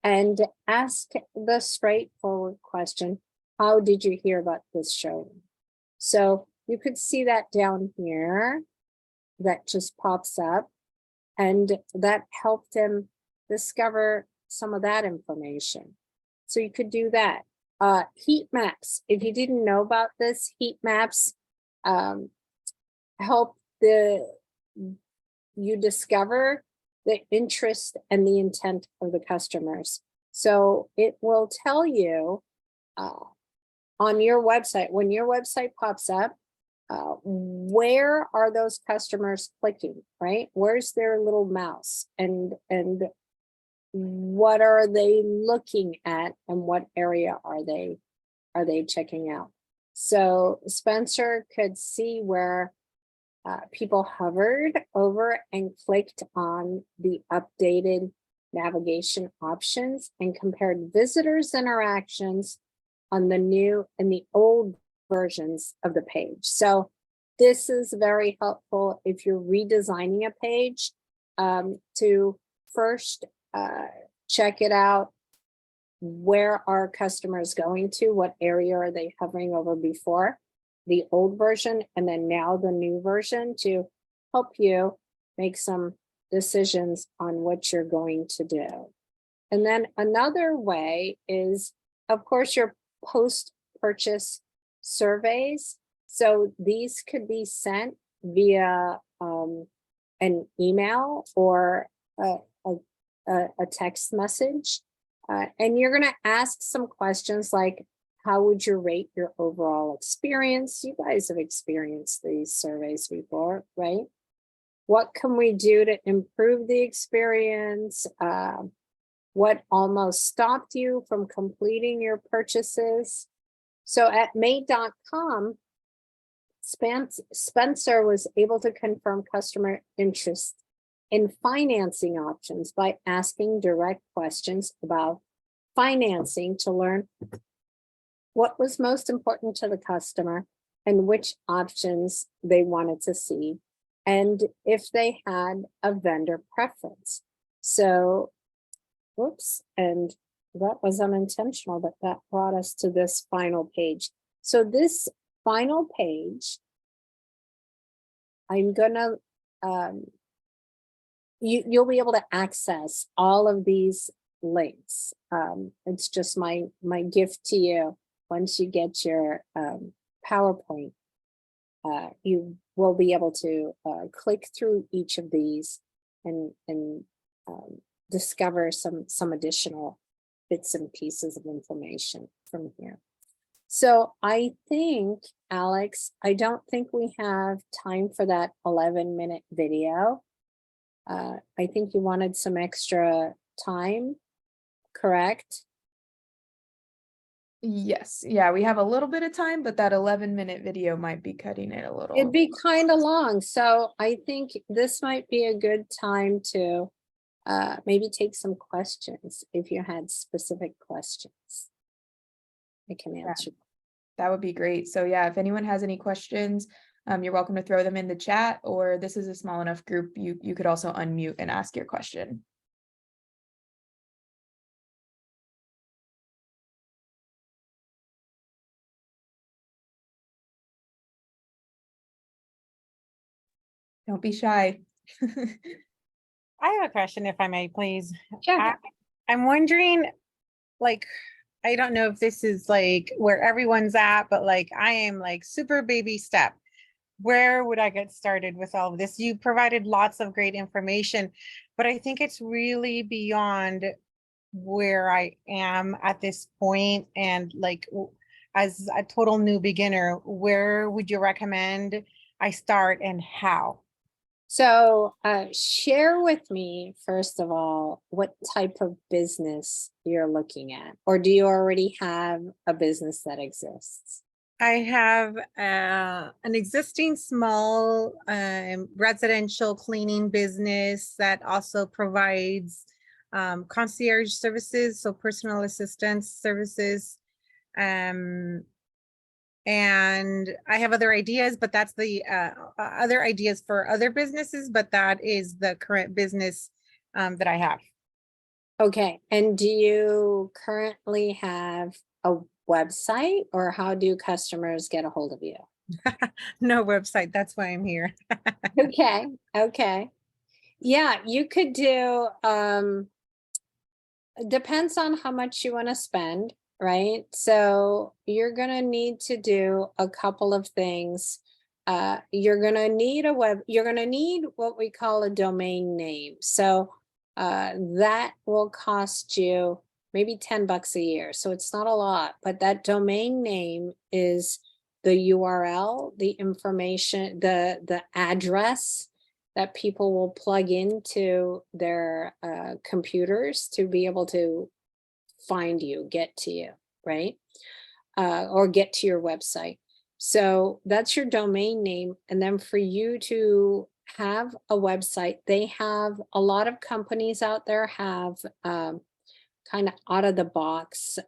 and asked the straightforward question, how did you hear about this showroom? So you could see that down here, that just pops up, and that helped him discover some of that information. So you could do that. Heat maps, if you didn't know about this, heat maps help you discover the interest and the intent of the customers. So it will tell you on your website, when your website pops up, where are those customers clicking, right? Where's their little mouse, and what are they looking at, and what area are they checking out? So Spencer could see where people hovered over and clicked on the updated navigation options and compared visitors' interactions on the new and the old versions of the page. So this is very helpful if you're redesigning a page, to first check it out. Where are customers going to? What area are they hovering over before? The old version, and then now the new version, to help you make some decisions on what you're going to do. And then another way is, of course, your post-purchase surveys. So these could be sent via an email or a text message. And you're going to ask some questions like, how would you rate your overall experience? You guys have experienced these surveys before, right? What can we do to improve the experience? What almost stopped you from completing your purchases? So at made.com, Spencer was able to confirm customer interest in financing options by asking direct questions about financing to learn what was most important to the customer and which options they wanted to see, and if they had a vendor preference. So, whoops, and that was unintentional, but that brought us to this final page. So this final page, I'm gonna, you'll be able to access all of these links. It's just my gift to you. Once you get your PowerPoint, you will be able to click through each of these and discover some additional bits and pieces of information from here. So I think, Alex, I don't think we have time for that 11-minute video. I think you wanted some extra time, correct? Yes, yeah, we have a little bit of time, but that 11-minute video might be cutting it a little. It'd be kind of long, so I think this might be a good time to maybe take some questions if you had specific questions. I can answer. That would be great. So yeah, if anyone has any questions, you're welcome to throw them in the chat, or this is a small enough group, you could also unmute and ask your question. Don't be shy. I have a question, if I may, please. Yeah. I'm wondering, like, I don't know if this is like where everyone's at, but like I am like super baby step. Where would I get started with all of this? You provided lots of great information, but I think it's really beyond where I am at this point. And like, as a total new beginner, where would you recommend I start and how? So share with me, first of all, what type of business you're looking at, or do you already have a business that exists? I have an existing small residential cleaning business that also provides concierge services, so personal assistance services. And And I have other ideas, but that's the other ideas for other businesses, but that is the current business that I have. Okay, and do you currently have a website, or how do customers get a hold of you? No website, that's why I'm here. Okay, okay. Yeah, you could do, it depends on how much you want to spend, right? So you're gonna need to do a couple of things. You're gonna need you're gonna need what we call a domain name. So that will cost you maybe $10 a year. So it's not a lot, but that domain name is the URL, the information, the address that people will plug into their computers to be able to find you, get to you, right? Or get to your website. So that's your domain name. And then for you to have a website, they have a lot of companies out there have kind of out of the box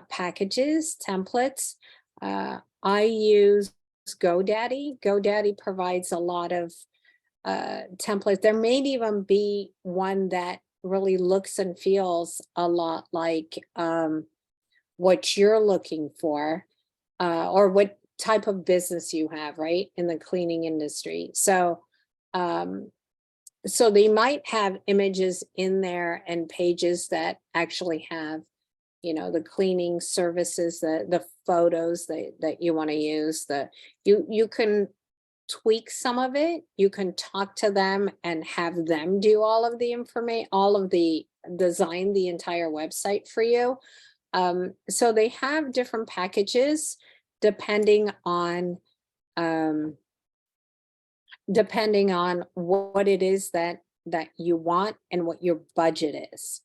packages, templates. I use GoDaddy. GoDaddy provides a lot of templates. There may even be one that really looks and feels a lot like what you're looking for, or what type of business you have, right, in the cleaning industry. So so they might have images in there and pages that actually have, you know, the cleaning services, the photos that you want to use. You can tweak some of it. You can talk to them and have them do all of the information, all of the design, the entire website for you. So they have different packages depending on what it is that you want and what your budget is.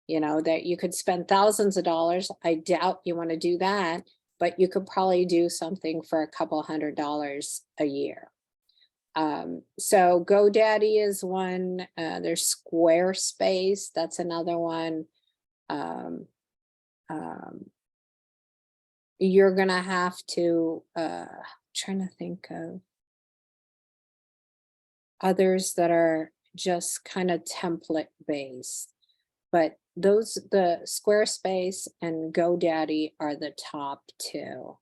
You know, that you could spend thousands of dollars. I doubt you want to do that, but you could probably do something for a couple $100 a year. So GoDaddy is one. There's Squarespace. That's another one. You're gonna have to trying to think of others that are just kind of template based, but the Squarespace and GoDaddy are the top two.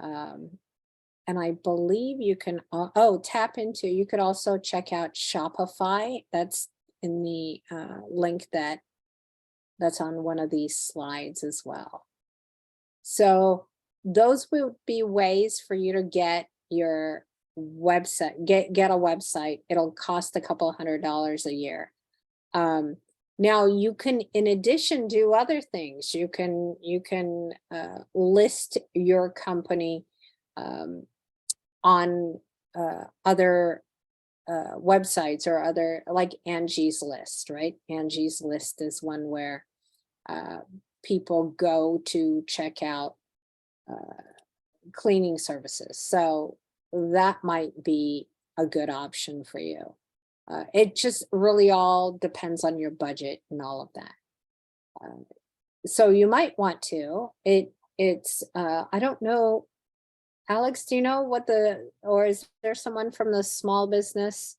And I believe you can tap into, you could also check out Shopify. That's in the link that's on one of these slides as well. So those would be ways for you to get your website, get a website. It'll cost a couple $100 a year. Now you can, in addition, do other things. You can list your company on other websites or other, like Angie's List, right? Angie's List is one where people go to check out cleaning services. So that might be a good option for you. It just really all depends on your budget and all of that. So you might want to, it's I don't know, Alex, do you know what or is there someone from the small business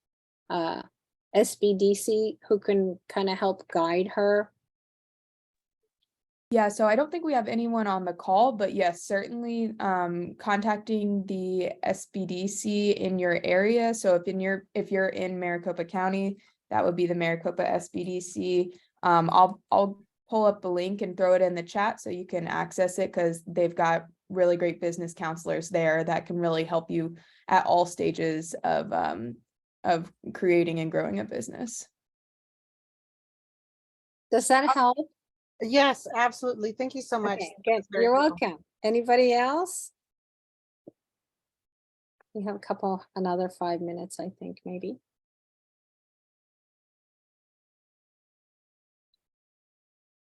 SBDC who can kind of help guide her? Yeah, so I don't think we have anyone on the call, but yes, certainly contacting the SBDC in your area. So if you're in Maricopa County, that would be the Maricopa SBDC. I'll pull up the link and throw it in the chat so you can access it, because they've got really great business counselors there that can really help you at all stages of creating and growing a business. Does that help? Yes, absolutely. Thank you so much. Okay, good. You're welcome. Anybody else? We have another 5 minutes, I think, maybe.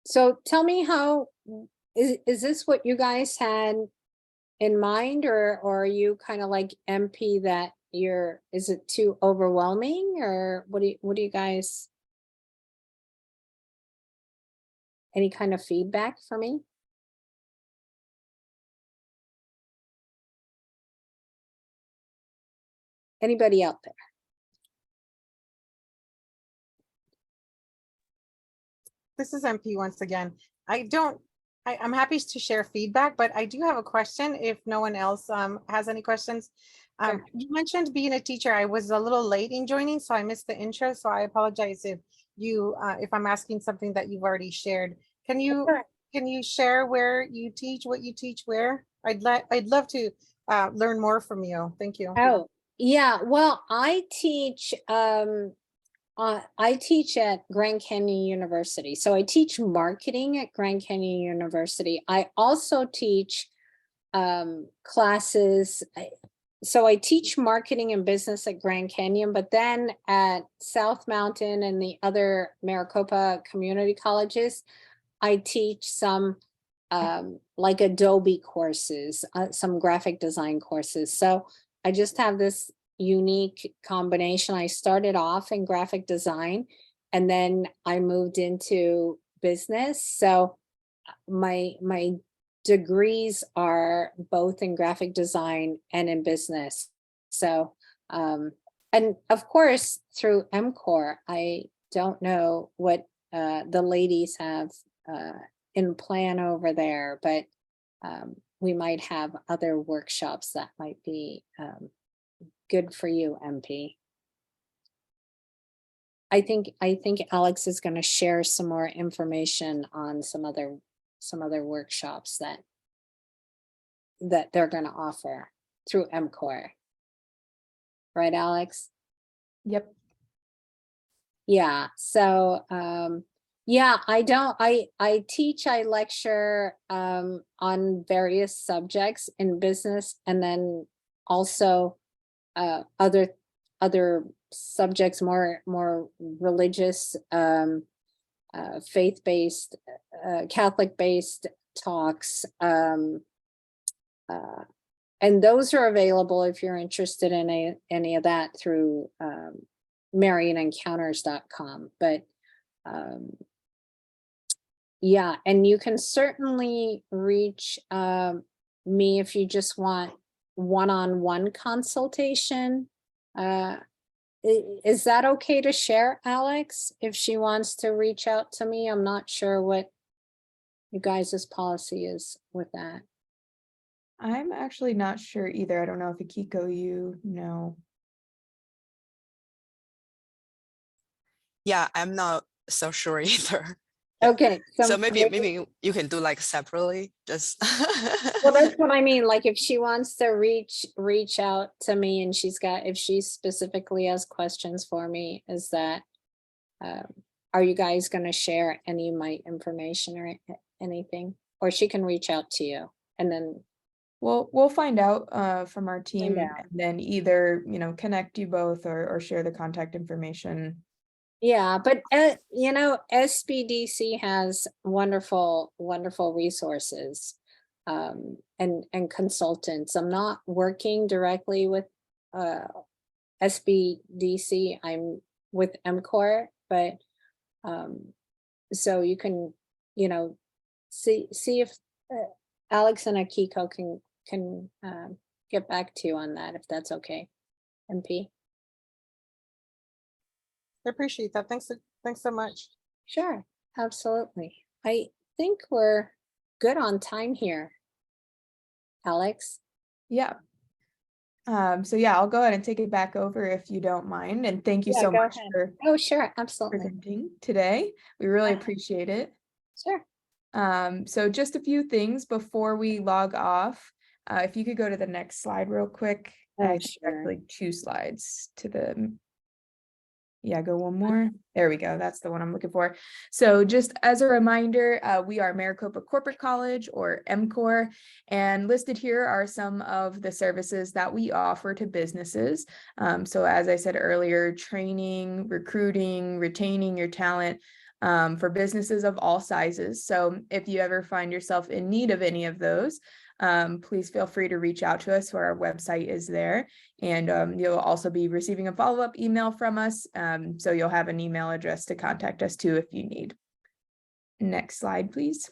So tell me, how is this what you guys had in mind, or are you kind of like MP that is it too overwhelming, or what do you guys, any kind of feedback for me? Anybody out there? This is MP once again. I'm happy to share feedback, but I do have a question if no one else has any questions. Sure. You mentioned being a teacher. I was a little late in joining, so I missed the intro. So I apologize if I'm asking something that you've already shared. Can you share where you teach, what you teach, where? I'd love to learn more from you. Thank you. Oh, yeah. Well, I teach at Grand Canyon University. So I teach marketing at Grand Canyon University. I also teach classes. So I teach marketing and business at Grand Canyon, but then at South Mountain and the other Maricopa community colleges, I teach some like Adobe courses, some graphic design courses. So I just have this unique combination. I started off in graphic design and then I moved into business. So my degrees are both in graphic design and in business. So and of course through MCOR, I don't know what the ladies have in plan over there, but we might have other workshops that might be good for you, MP. I think Alex is going to share some more information on some other workshops that they're going to offer through MCOR. Right, Alex? Yep. Yeah. So yeah, I teach, I lecture on various subjects in business, and then also other subjects, more religious, faith-based, Catholic-based talks, and those are available if you're interested in any of that through marionencounters.com. But yeah, and you can certainly reach me if you just want one-on-one consultation. Is that okay to share, Alex? If she wants to reach out to me, I'm not sure what you guys' policy is with that. I'm actually not sure either. I don't know if Akiko, you know. Yeah, I'm not so sure either. Okay, So maybe you can do like separately, just. Well, that's what I mean. Like if she wants to reach out to me and if she specifically has questions for me, is that, are you guys going to share any of my information or anything? Or she can reach out to you and then. We'll find out from our team out. and then either, connect you both or share the contact information. Yeah, but SBDC has wonderful resources and consultants. I'm not working directly with SBDC. I'm with MCOR, but so you can see if Alex and Akiko can get back to you on that, if that's okay. MP. I appreciate that. Thanks so much. Sure, absolutely. I think we're good on time here, Alex. Yeah. So yeah, I'll go ahead and take it back over if you don't mind. And thank you so much for sure, absolutely. presenting today. We really appreciate it. Sure. So just a few things before we log off. If you could go to the next slide real quick. I think actually 2 slides to the. Yeah, go one more. There we go. That's the one I'm looking for. So just as a reminder, we are Maricopa Corporate College, or MCOR, and listed here are some of the services that we offer to businesses. So as I said earlier, training, recruiting, retaining your talent for businesses of all sizes. So if you ever find yourself in need of any of those, please feel free to reach out to us, where our website is there. And you'll also be receiving a follow-up email from us. So you'll have an email address to contact us too if you need. Next slide, please.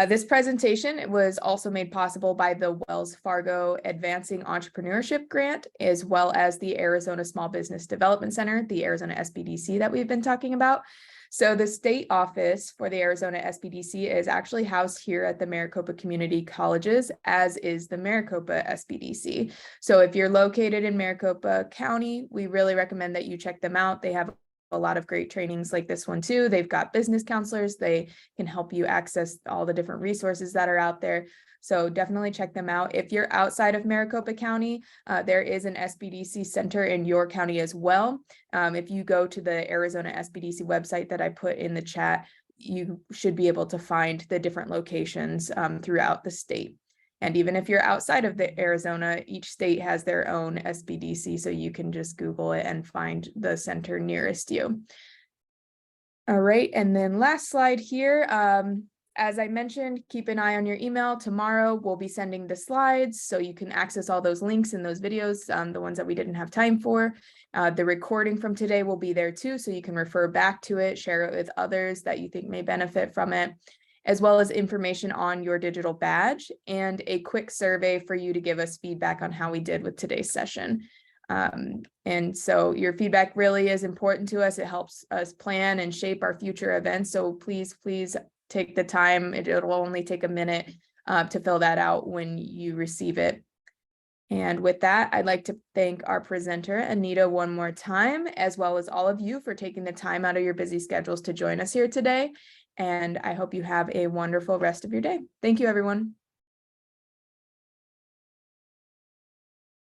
This presentation was also made possible by the Wells Fargo Advancing Entrepreneurship Grant, as well as the Arizona Small Business Development Center, the Arizona SBDC that we've been talking about. So the state office for the Arizona SBDC is actually housed here at the Maricopa Community Colleges, as is the Maricopa SBDC. So if you're located in Maricopa County, we really recommend that you check them out. They have a lot of great trainings like this one too. They've got business counselors. They can help you access all the different resources that are out there. So definitely check them out. If you're outside of Maricopa County, there is an SBDC center in your county as well. If you go to the Arizona SBDC website that I put in the chat, you should be able to find the different locations throughout the state. And even if you're outside of the Arizona, each state has their own SBDC, so you can just Google it and find the center nearest you. All right, and then last slide here. As I mentioned, keep an eye on your email. Tomorrow we'll be sending the slides so you can access all those links in those videos, the ones that we didn't have time for. The recording from today will be there too, so you can refer back to it, share it with others that you think may benefit from it, as well as information on your digital badge and a quick survey for you to give us feedback on how we did with today's session. And so your feedback really is important to us. It helps us plan and shape our future events. So please take the time. It'll only take a minute to fill that out when you receive it. And with that, I'd like to thank our presenter, Anita, one more time, as well as all of you for taking the time out of your busy schedules to join us here today. And I hope you have a wonderful rest of your day. Thank you, everyone.